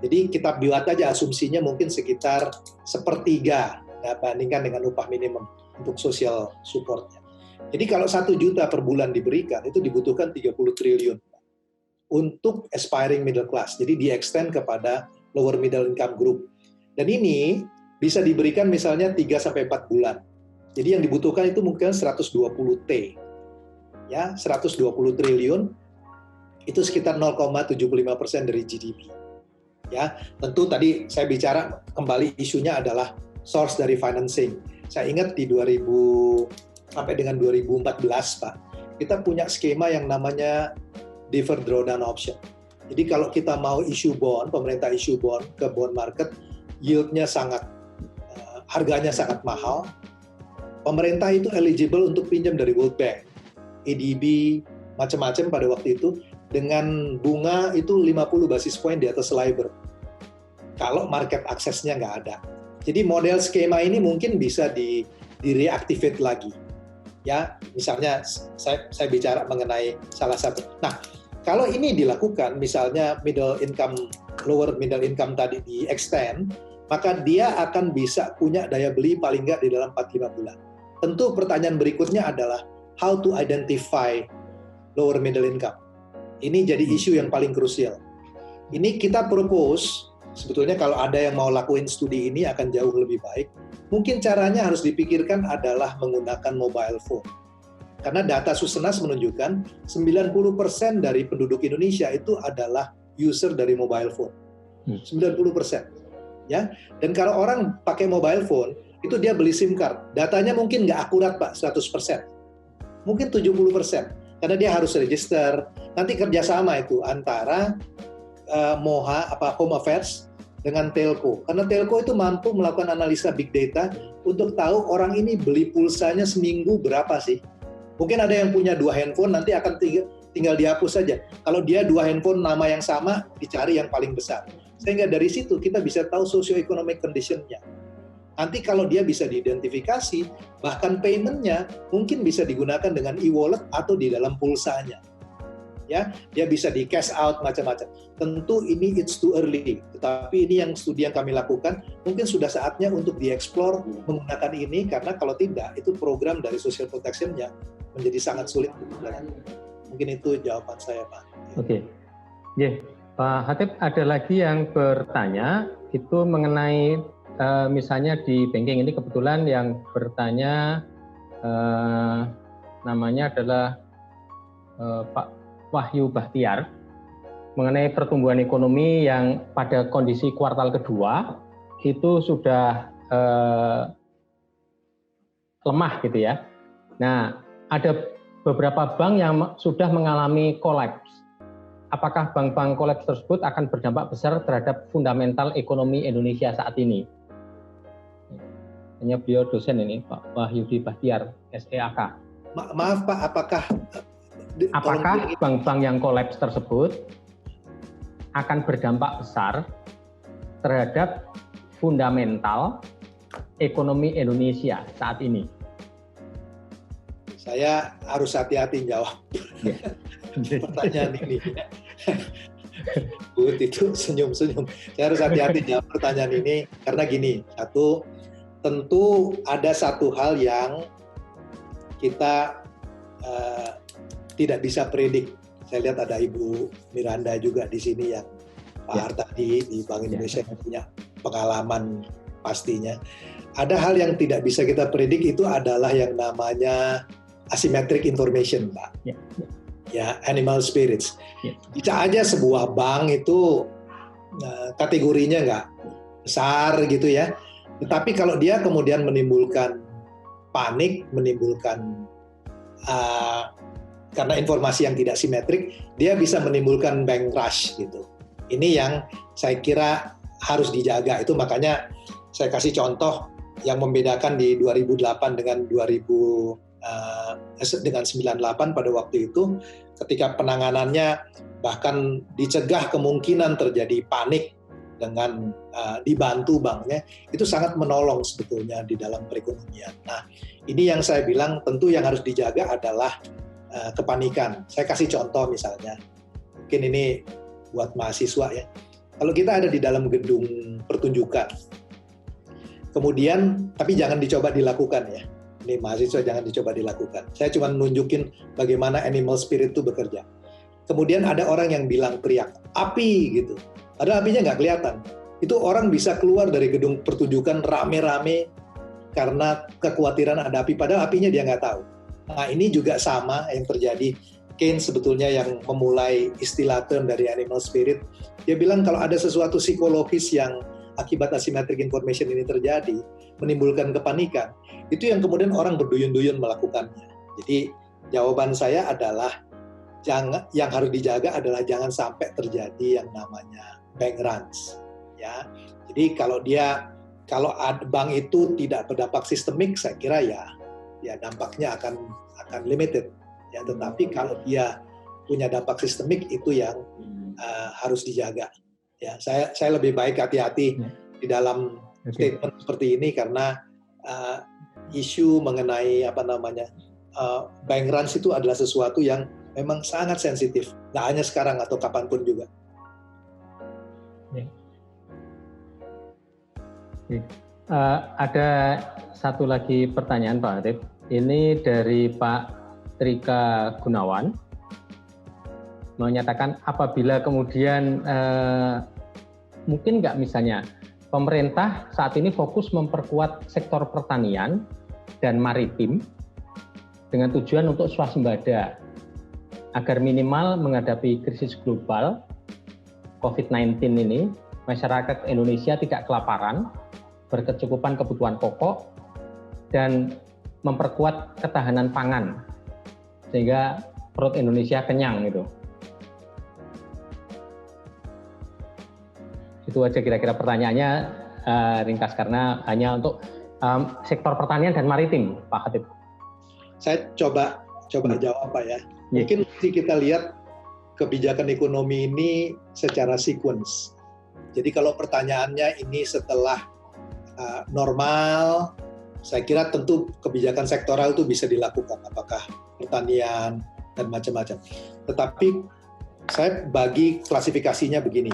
Jadi kita buat aja asumsinya mungkin sekitar 1/3 bandingkan dengan upah minimum untuk social supportnya. Jadi kalau 1 juta per bulan diberikan, itu dibutuhkan 30 triliun untuk aspiring middle class. Jadi di-extend kepada lower middle income group. Dan ini bisa diberikan misalnya 3-4 bulan. Jadi yang dibutuhkan itu mungkin 120 T. Ya, 120 triliun itu sekitar 0,75% dari GDP. Ya, tentu tadi saya bicara kembali isunya adalah source dari financing. Saya ingat di 2000 sampai dengan 2014 Pak, kita punya skema yang namanya deferred drawdown option. Jadi kalau kita mau issue bond, pemerintah issue bond ke bond market, yield-nya harganya sangat mahal. Pemerintah itu eligible untuk pinjam dari World Bank, ADB, macam-macam pada waktu itu, dengan bunga itu 50 basis point di atas LIBOR. Kalau market aksesnya nggak ada. Jadi model skema ini mungkin bisa di-reactivate lagi. Ya, misalnya saya bicara mengenai salah satu. Nah, kalau ini dilakukan, misalnya lower middle income tadi di-extend, maka dia akan bisa punya daya beli paling nggak di dalam 4-5 bulan. Tentu pertanyaan berikutnya adalah, how to identify lower middle income. Ini jadi isu yang paling krusial. Ini kita propose, sebetulnya kalau ada yang mau lakuin studi ini akan jauh lebih baik. Mungkin caranya harus dipikirkan adalah menggunakan mobile phone. Karena data Susenas menunjukkan 90% dari penduduk Indonesia itu adalah user dari mobile phone. 90%. Ya. Dan kalau orang pakai mobile phone, itu dia beli SIM card. Datanya mungkin nggak akurat Pak, 100%. Mungkin 70%. Karena dia harus register. Nanti kerjasama itu antara MOHA Home Affairs dengan telco. Karena telco itu mampu melakukan analisa big data untuk tahu orang ini beli pulsanya seminggu berapa sih. Mungkin ada yang punya 2 handphone, nanti akan tinggal dihapus saja. Kalau dia 2 handphone nama yang sama, dicari yang paling besar. Sehingga dari situ kita bisa tahu socio-economic condition-nya. Nanti kalau dia bisa diidentifikasi, bahkan payment-nya mungkin bisa digunakan dengan e-wallet atau di dalam pulsanya. Ya, dia bisa di cash out macam-macam. Tentu ini it's too early, tetapi ini yang studi yang kami lakukan, mungkin sudah saatnya untuk dieksplor menggunakan ini, karena kalau tidak, itu program dari social protection-nya menjadi sangat sulit. Mungkin itu jawaban saya, Pak. Oke. Yeah. Pak Hatip, ada lagi yang bertanya, itu mengenai misalnya di banking ini kebetulan yang bertanya namanya adalah Pak Wahyu Bahtiar mengenai pertumbuhan ekonomi yang pada kondisi kuartal kedua itu sudah lemah gitu ya. Nah, ada beberapa bank yang sudah mengalami kolaps. Apakah bank-bank kolaps tersebut akan berdampak besar terhadap fundamental ekonomi Indonesia saat ini? Hanya beliau dosen ini, Pak Wahyudi Bahtiar, SEAK. Maaf Pak, apakah bank-bank yang kolaps tersebut akan berdampak besar terhadap fundamental ekonomi Indonesia saat ini? Saya harus hati-hati jawab pertanyaan ini. Bu, itu senyum-senyum. Saya harus hati-hati jawab pertanyaan ini karena gini, satu, tentu ada satu hal yang kita tidak bisa predik. Saya lihat ada Ibu Miranda juga di sini yang Pak Hartadi di Bank Indonesia yang punya pengalaman pastinya. Ada hal yang tidak bisa kita predik, itu adalah yang namanya asymmetric information, Pak. Ya, animal spirits. Bisa aja sebuah bank itu kategorinya nggak besar gitu ya. Tetapi kalau dia kemudian menimbulkan panik, menimbulkan karena informasi yang tidak simetrik, dia bisa menimbulkan bank rush gitu. Ini yang saya kira harus dijaga. Itu makanya saya kasih contoh yang membedakan di 2008 dengan 98 pada waktu itu, ketika penanganannya bahkan dicegah kemungkinan terjadi panik dengan dibantu banknya, itu sangat menolong sebetulnya di dalam perekonomian. Nah, ini yang saya bilang tentu yang harus dijaga adalah kepanikan. Saya kasih contoh misalnya, mungkin ini buat mahasiswa ya. Kalau kita ada di dalam gedung pertunjukan, kemudian tapi jangan dicoba dilakukan ya. Ini mahasiswa jangan dicoba dilakukan. Saya cuma nunjukin bagaimana animal spirit itu bekerja. Kemudian ada orang yang bilang teriak, api gitu. Padahal apinya nggak kelihatan. Itu orang bisa keluar dari gedung pertunjukan rame-rame karena kekhawatiran ada api, padahal apinya dia nggak tahu. Nah, ini juga sama yang terjadi. Keynes sebetulnya yang memulai istilah term dari animal spirit. Dia bilang kalau ada sesuatu psikologis yang akibat asymmetric information ini terjadi, menimbulkan kepanikan, itu yang kemudian orang berduyun-duyun melakukannya. Jadi jawaban saya adalah yang harus dijaga adalah jangan sampai terjadi yang namanya bank runs. Ya, jadi kalau bank itu tidak berdampak sistemik, saya kira ya dampaknya akan limited. Ya, tetapi kalau dia punya dampak sistemik, itu yang harus dijaga. Ya, saya lebih baik hati-hati di dalam statement seperti ini karena isu mengenai bank runs itu adalah sesuatu yang memang sangat sensitif, nggak hanya sekarang atau kapanpun juga. Ada satu lagi pertanyaan Pak Hatip. Ini dari Pak Trika Gunawan, menyatakan apabila kemudian mungkin nggak misalnya pemerintah saat ini fokus memperkuat sektor pertanian dan maritim dengan tujuan untuk swasembada agar minimal menghadapi krisis global COVID-19 ini, masyarakat Indonesia tidak kelaparan, berkecukupan kebutuhan pokok, dan memperkuat ketahanan pangan sehingga perut Indonesia kenyang gitu. Itu aja kira-kira pertanyaannya, ringkas karena hanya untuk sektor pertanian dan maritim, Pak Khatib. Saya coba jawab Pak ya. Mungkin kita lihat kebijakan ekonomi ini secara sequence. Jadi kalau pertanyaannya ini setelah normal, saya kira tentu kebijakan sektoral itu bisa dilakukan, apakah pertanian dan macam-macam. Tetapi saya bagi klasifikasinya begini.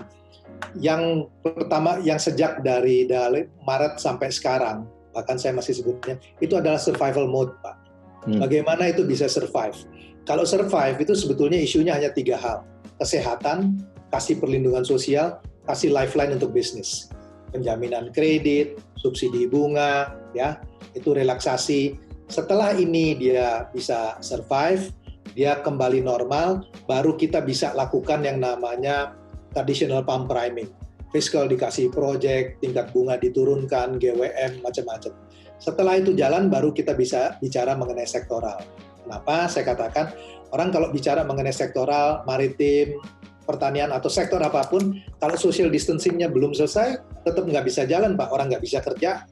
Yang pertama, yang sejak dari Maret sampai sekarang, bahkan saya masih sebutnya, itu adalah survival mode, Pak. Bagaimana itu bisa survive? Kalau survive itu sebetulnya isunya hanya 3 hal. Kesehatan, kasih perlindungan sosial, kasih lifeline untuk bisnis. Penjaminan kredit, subsidi bunga, ya, itu relaksasi. Setelah ini dia bisa survive, dia kembali normal, baru kita bisa lakukan yang namanya traditional pump priming. Fiskal dikasih project, tingkat bunga diturunkan, GWM, macam-macam. Setelah itu jalan, baru kita bisa bicara mengenai sektoral. Kenapa? Saya katakan, orang kalau bicara mengenai sektoral, maritim, pertanian, atau sektor apapun, kalau social distancing-nya belum selesai, tetap nggak bisa jalan, Pak. Orang nggak bisa kerja.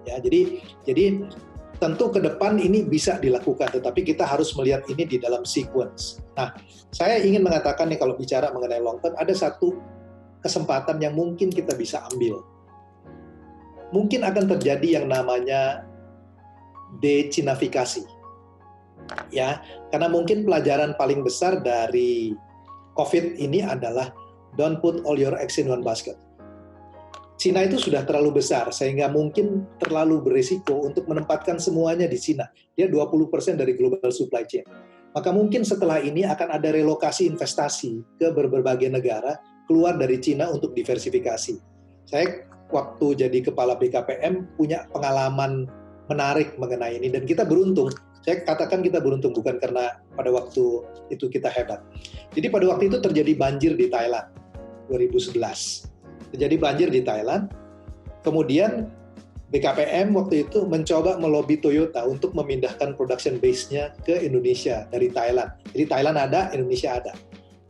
Ya, jadi tentu ke depan ini bisa dilakukan, tetapi kita harus melihat ini di dalam sequence. Nah, saya ingin mengatakan nih, kalau bicara mengenai long term, ada satu kesempatan yang mungkin kita bisa ambil. Mungkin akan terjadi yang namanya decinafikasi. Ya, karena mungkin pelajaran paling besar dari COVID ini adalah don't put all your eggs in one basket. Cina itu sudah terlalu besar, sehingga mungkin terlalu berisiko untuk menempatkan semuanya di Cina. Dia 20% dari global supply chain. Maka mungkin setelah ini akan ada relokasi investasi ke berbagai negara, keluar dari Cina untuk diversifikasi. Saya waktu jadi kepala BKPM punya pengalaman menarik mengenai ini, dan kita beruntung. Saya katakan kita beruntung bukan karena pada waktu itu kita hebat. Jadi pada waktu itu terjadi banjir di Thailand 2011. Terjadi banjir di Thailand. Kemudian BKPM waktu itu mencoba melobi Toyota untuk memindahkan production base-nya ke Indonesia dari Thailand. Jadi Thailand ada, Indonesia ada.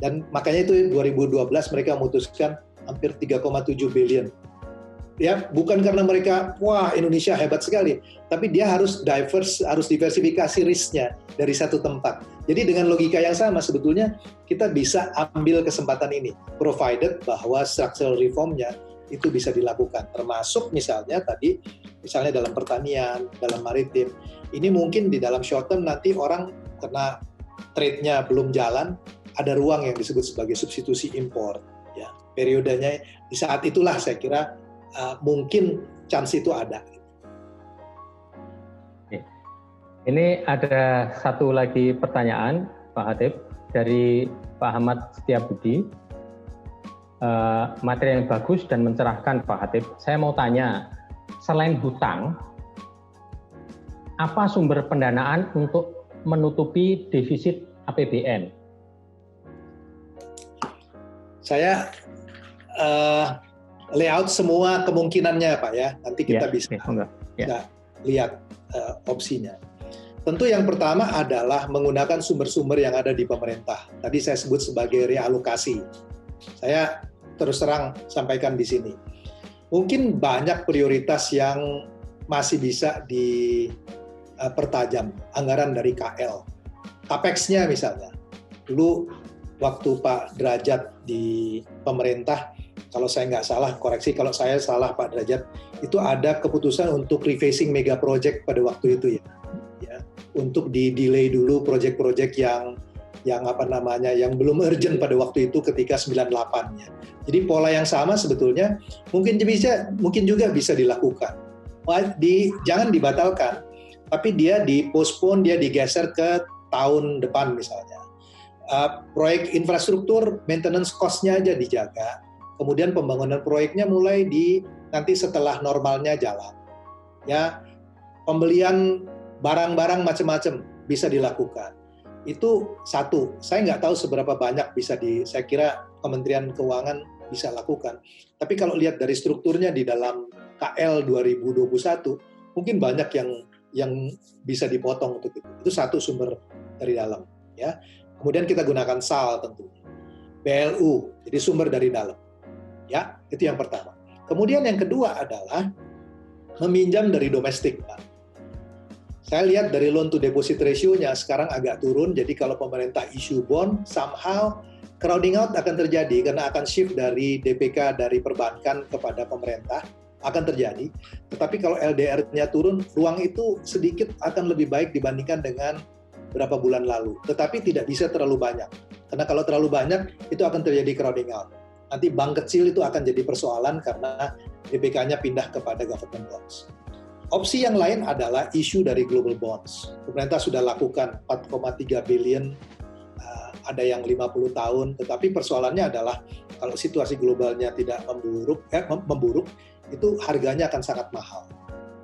Dan makanya itu 2012 mereka memutuskan hampir 3,7 billion. Ya, bukan karena mereka, wah Indonesia hebat sekali, tapi dia harus diversifikasi risknya dari satu tempat. Jadi dengan logika yang sama sebetulnya kita bisa ambil kesempatan ini, provided bahwa structural reformnya itu bisa dilakukan, termasuk misalnya dalam pertanian, dalam maritim. Ini mungkin di dalam short term nanti orang karena trade-nya belum jalan, ada ruang yang disebut sebagai substitusi impor. Ya, periodenya di saat itulah saya kira mungkin chance itu ada. Ini ada satu lagi pertanyaan, Pak Khatib, dari Pak Ahmad Setiabudi. Materi yang bagus dan mencerahkan, Pak Khatib. Saya mau tanya, selain hutang, apa sumber pendanaan untuk menutupi defisit APBN? Saya layout semua kemungkinannya, Pak ya. Nanti kita bisa lihat opsinya. Tentu yang pertama adalah menggunakan sumber-sumber yang ada di pemerintah. Tadi saya sebut sebagai realokasi. Saya terus terang sampaikan di sini. Mungkin banyak prioritas yang masih bisa dipertajam. Anggaran dari KL. Capex-nya misalnya. Dulu waktu Pak Derajat di pemerintah, kalau saya nggak salah, koreksi kalau saya salah Pak Derajat, itu ada keputusan untuk refacing mega project pada waktu itu ya, untuk di-delay dulu project-project yang belum urgent pada waktu itu ketika 98-nya. Jadi pola yang sama sebetulnya mungkin juga bisa dilakukan. Jangan dibatalkan, tapi dia di-postpone, dia digeser ke tahun depan misalnya. Proyek infrastruktur, maintenance cost-nya aja dijaga. Kemudian pembangunan proyeknya mulai nanti setelah normalnya jalan. Ya, pembelian barang-barang macam-macam bisa dilakukan. Itu satu. Saya nggak tahu seberapa banyak saya kira Kementerian Keuangan bisa lakukan. Tapi kalau lihat dari strukturnya di dalam KL 2021, mungkin banyak yang bisa dipotong untuk itu. Itu satu sumber dari dalam. Ya. Kemudian kita gunakan SAL tentunya. BLU, jadi sumber dari dalam. Ya, itu yang pertama. Kemudian yang kedua adalah meminjam dari domestik, Pak. Saya lihat dari loan to deposit ratio-nya sekarang agak turun, jadi kalau pemerintah issue bond, somehow crowding out akan terjadi karena akan shift dari DPK dari perbankan kepada pemerintah, akan terjadi. Tetapi kalau LDR-nya turun, ruang itu sedikit akan lebih baik dibandingkan dengan beberapa bulan lalu. Tetapi tidak bisa terlalu banyak, karena kalau terlalu banyak itu akan terjadi crowding out. Nanti bank kecil itu akan jadi persoalan karena DPK-nya pindah kepada government bonds. Opsi yang lain adalah isu dari global bonds. Pemerintah sudah lakukan 4,3 billion, ada yang 50 tahun, tetapi persoalannya adalah kalau situasi globalnya tidak memburuk, itu harganya akan sangat mahal.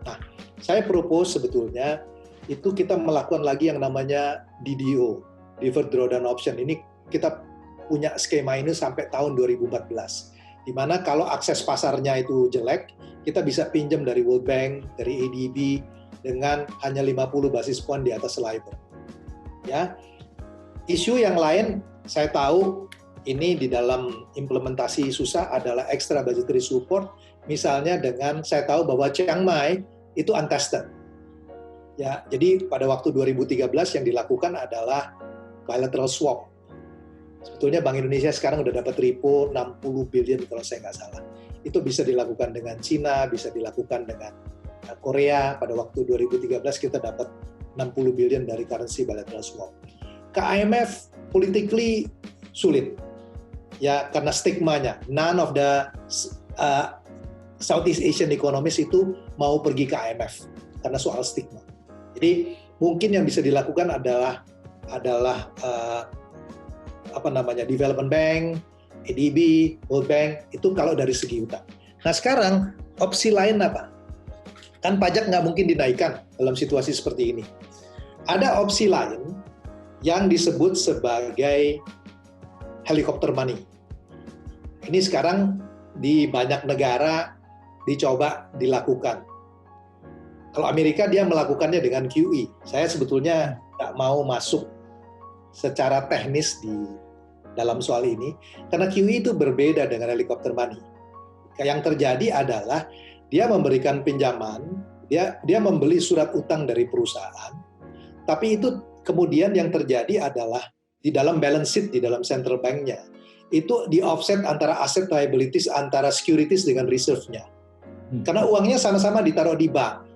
Nah, saya propose sebetulnya itu kita melakukan lagi yang namanya DDO, Deferred Drawdown Option. Ini kita punya skema ini sampai tahun 2014. Di mana kalau akses pasarnya itu jelek, kita bisa pinjam dari World Bank, dari ADB, dengan hanya 50 basis point di atas LIBOR. Ya, isu yang lain, saya tahu ini di dalam implementasi susah adalah extra budgetary support, misalnya dengan saya tahu bahwa Chiang Mai itu untested. Ya, jadi pada waktu 2013 yang dilakukan adalah bilateral swap. Sebetulnya Bank Indonesia sekarang udah dapat repo 60 billion kalau saya nggak salah. Itu bisa dilakukan dengan Cina, bisa dilakukan dengan Korea. Pada waktu 2013 kita dapat 60 billion dari currency bilateral swap. Ke IMF politically sulit. Ya, karena stigmanya. None of the Southeast Asian economies itu mau pergi ke IMF karena soal stigma. Jadi mungkin yang bisa dilakukan adalah Development Bank, ADB, World Bank, itu kalau dari segi utang. Nah sekarang, opsi lain apa? Kan pajak nggak mungkin dinaikkan dalam situasi seperti ini. Ada opsi lain yang disebut sebagai helicopter money. Ini sekarang di banyak negara dicoba dilakukan. Kalau Amerika dia melakukannya dengan QE. Saya sebetulnya nggak mau masuk secara teknis di dalam soal ini, karena QE itu berbeda dengan helicopter money. Yang terjadi adalah dia memberikan pinjaman, dia membeli surat utang dari perusahaan, tapi itu kemudian yang terjadi adalah di dalam balance sheet, di dalam central bank-nya, itu di offset antara asset liabilities, antara securities dengan reserve-nya. Karena uangnya sama-sama ditaruh di bank.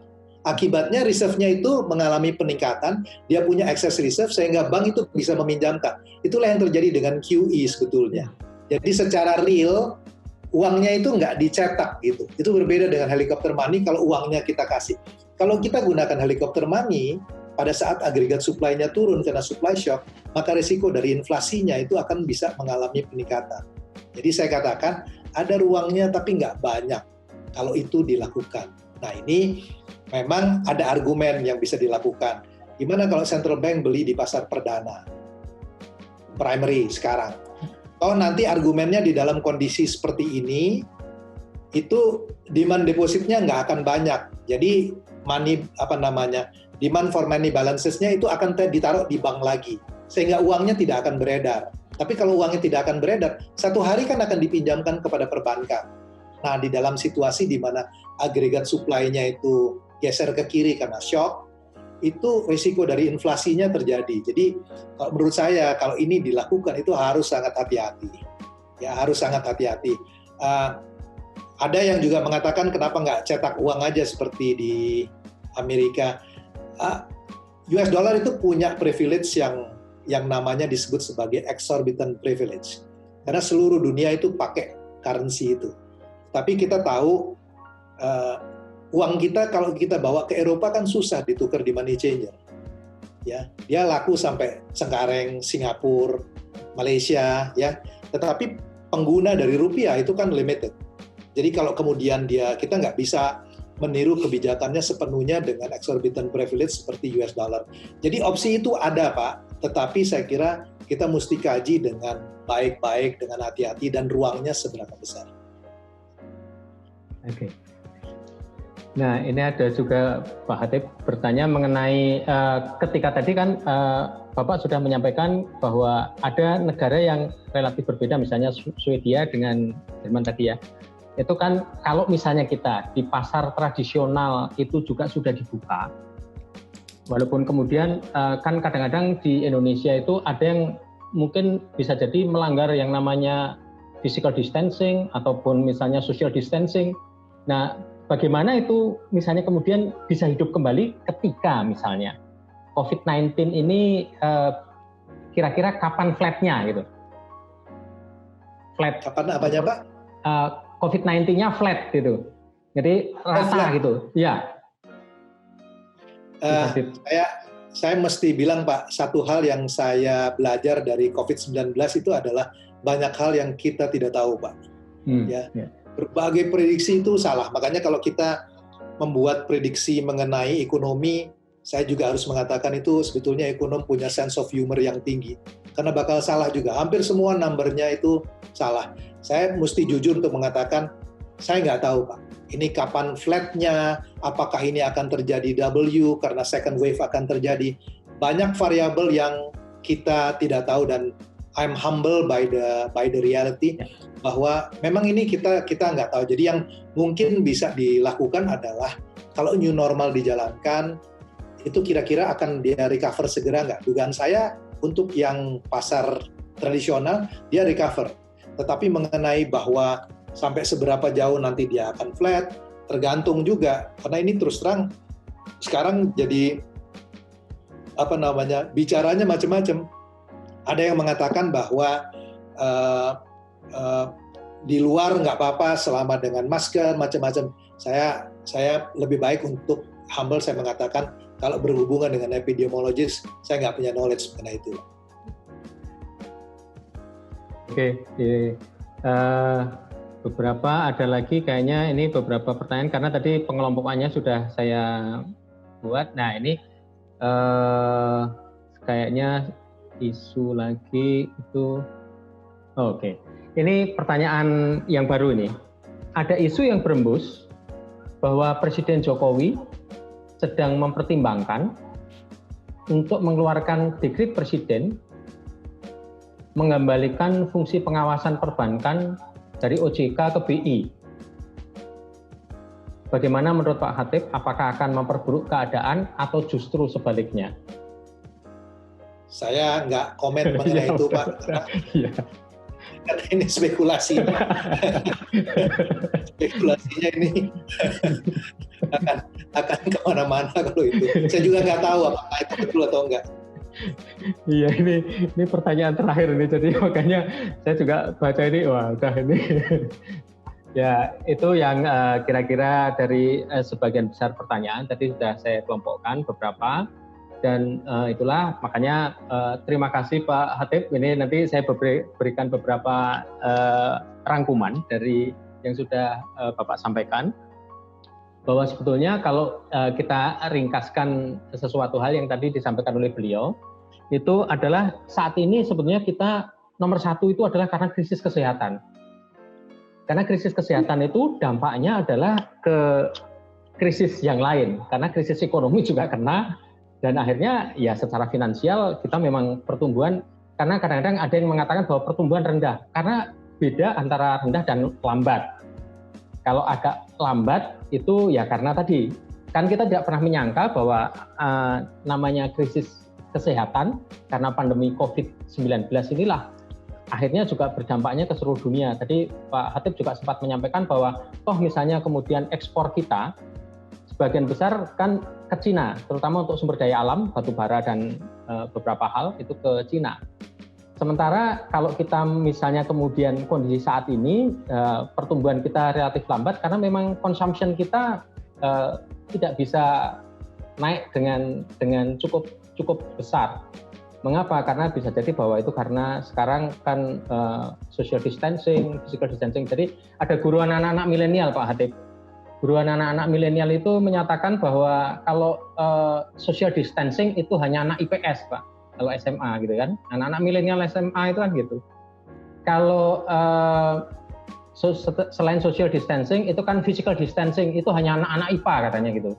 Akibatnya reserve-nya itu mengalami peningkatan, dia punya excess reserve sehingga bank itu bisa meminjamkan. Itulah yang terjadi dengan QE sebetulnya. Jadi secara real, uangnya itu nggak dicetak gitu. Itu berbeda dengan helicopter money kalau uangnya kita kasih. Kalau kita gunakan helicopter money, pada saat agregat supply-nya turun karena supply shock, maka risiko dari inflasinya itu akan bisa mengalami peningkatan. Jadi saya katakan, ada ruangnya tapi nggak banyak kalau itu dilakukan. Nah ini memang ada argumen yang bisa dilakukan. Gimana kalau central bank beli di pasar perdana, primary sekarang? Oh nanti argumennya di dalam kondisi seperti ini, itu demand depositnya nggak akan banyak. Jadi demand for money balances-nya itu akan ditaruh di bank lagi, sehingga uangnya tidak akan beredar. Tapi kalau uangnya tidak akan beredar, satu hari kan akan dipinjamkan kepada perbankan. Nah di dalam situasi di mana agregat supply-nya itu geser ke kiri karena shock, itu risiko dari inflasinya terjadi. Jadi kalau menurut saya kalau ini dilakukan itu harus sangat hati-hati. Ya harus sangat hati-hati. Ada yang juga mengatakan kenapa nggak cetak uang aja seperti di Amerika. US dollar itu punya privilege yang namanya disebut sebagai exorbitant privilege. Karena seluruh dunia itu pakai currency itu. Tapi kita tahu uang kita kalau kita bawa ke Eropa kan susah ditukar di money changer. Ya, dia laku sampai Cengkareng, Singapura, Malaysia, ya. Tetapi pengguna dari rupiah itu kan limited. Jadi kalau kemudian kita nggak bisa meniru kebijakannya sepenuhnya dengan exorbitant privilege seperti US dollar. Jadi opsi itu ada Pak, tetapi saya kira kita mesti kaji dengan baik-baik, dengan hati-hati dan ruangnya seberapa besar. Oke. Nah, ini ada juga Pak Hatip bertanya mengenai ketika tadi kan Bapak sudah menyampaikan bahwa ada negara yang relatif berbeda, misalnya Swedia dengan Jerman tadi ya. Itu kan kalau misalnya kita di pasar tradisional itu juga sudah dibuka, walaupun kemudian kan kadang-kadang di Indonesia itu ada yang mungkin bisa jadi melanggar yang namanya physical distancing ataupun misalnya social distancing. Nah, bagaimana itu misalnya kemudian bisa hidup kembali ketika misalnya COVID-19 ini kira-kira kapan flat-nya gitu? Flat. Kapan apanya Pak? COVID-19-nya flat gitu. Jadi rata gitu. Ya. Saya mesti bilang Pak, satu hal yang saya belajar dari COVID-19 itu adalah banyak hal yang kita tidak tahu Pak. Ya. Berbagai prediksi itu salah. Makanya kalau kita membuat prediksi mengenai ekonomi, saya juga harus mengatakan itu sebetulnya ekonom punya sense of humor yang tinggi. Karena bakal salah juga. Hampir semua numbernya itu salah. Saya mesti jujur untuk mengatakan, saya nggak tahu Pak. Ini kapan flat-nya, apakah ini akan terjadi W karena second wave akan terjadi. Banyak variabel yang kita tidak tahu dan I'm humble by the reality bahwa memang ini kita nggak tahu. Jadi yang mungkin bisa dilakukan adalah kalau new normal dijalankan, itu kira-kira akan dia recover segera nggak? Dugaan saya untuk yang pasar tradisional dia recover. Tetapi mengenai bahwa sampai seberapa jauh nanti dia akan flat, tergantung juga. Karena ini terus terang sekarang jadi bicaranya macam-macam. Ada yang mengatakan bahwa di luar nggak apa-apa selama dengan masker macam-macam. Saya lebih baik untuk humble, saya mengatakan kalau berhubungan dengan epidemiologis saya nggak punya knowledge mengenai itu. Oke. Beberapa ada lagi kayaknya ini beberapa pertanyaan karena tadi pengelompokannya sudah saya buat. Nah ini kayaknya isu lagi itu. Oke. Ini pertanyaan yang baru ini. Ada isu yang berembus bahwa Presiden Jokowi sedang mempertimbangkan untuk mengeluarkan dekret presiden mengembalikan fungsi pengawasan perbankan dari OJK ke BI. Bagaimana menurut Pak Hatip, apakah akan memperburuk keadaan atau justru sebaliknya? Saya nggak komen mengenai itu Pak. Karena ini spekulasinya. Spekulasinya ini akan kemana-mana kalau itu. Saya juga nggak tahu apakah itu betul atau enggak. Iya, ini pertanyaan terakhir ini, jadi makanya saya juga baca ini, wah udah ini. Ya, itu yang kira-kira dari sebagian besar pertanyaan tadi sudah saya kelompokkan beberapa, dan itulah makanya terima kasih Pak Hatip. Ini nanti saya berikan beberapa rangkuman dari yang sudah Bapak sampaikan. Bahwa sebetulnya kalau kita ringkaskan sesuatu hal yang tadi disampaikan oleh beliau, itu adalah saat ini sebetulnya kita nomor satu itu adalah karena krisis kesehatan. Karena krisis kesehatan itu dampaknya adalah ke krisis yang lain, karena krisis ekonomi juga kena, dan akhirnya ya secara finansial kita memang pertumbuhan, karena kadang-kadang ada yang mengatakan bahwa pertumbuhan rendah, karena beda antara rendah dan lambat. Kalau agak lambat itu ya karena tadi kan kita tidak pernah menyangka bahwa namanya krisis kesehatan karena pandemi COVID-19 inilah akhirnya juga berdampaknya ke seluruh dunia. Tadi Pak Hatip juga sempat menyampaikan bahwa misalnya kemudian ekspor kita sebagian besar kan ke Cina, terutama untuk sumber daya alam, batu bara dan beberapa hal itu ke Cina. Sementara kalau kita misalnya kemudian kondisi saat ini pertumbuhan kita relatif lambat karena memang consumption kita tidak bisa naik dengan cukup besar. Mengapa? Karena bisa jadi bahwa itu karena sekarang kan social distancing, physical distancing. Jadi ada guruan anak-anak milenial Pak Hatip. Guruan anak-anak milenial itu menyatakan bahwa kalau social distancing itu hanya anak IPS Pak. Kalau SMA gitu kan, anak-anak milenial SMA itu kan gitu. Kalau selain social distancing itu kan physical distancing itu hanya anak-anak IPA katanya gitu.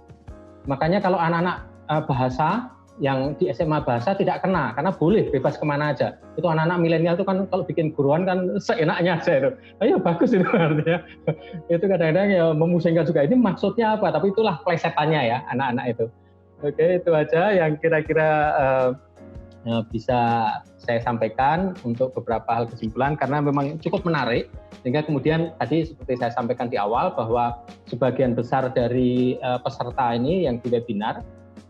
Makanya kalau anak-anak bahasa yang di SMA bahasa tidak kena karena boleh bebas kemana aja. Itu anak-anak milenial itu kan kalau bikin guruan kan seenaknya aja itu. Ayo bagus itu artinya. Itu kadang-kadang ya memusingkan juga. Ini maksudnya apa? Tapi itulah plesetannya ya anak-anak itu. Oke, itu aja yang kira-kira bisa saya sampaikan untuk beberapa hal kesimpulan karena memang cukup menarik. Sehingga kemudian tadi seperti saya sampaikan di awal bahwa sebagian besar dari peserta ini yang di webinar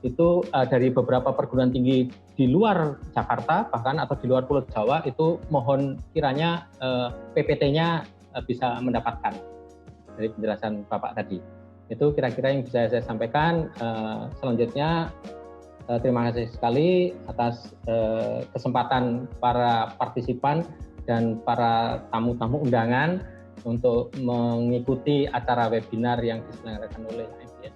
itu dari beberapa perguruan tinggi di luar Jakarta bahkan atau di luar Pulau Jawa itu mohon kiranya PPT-nya bisa mendapatkan dari penjelasan Bapak tadi. Itu kira-kira yang bisa saya sampaikan. Selanjutnya terima kasih sekali atas kesempatan para partisipan dan para tamu-tamu undangan untuk mengikuti acara webinar yang diselenggarakan oleh IBS.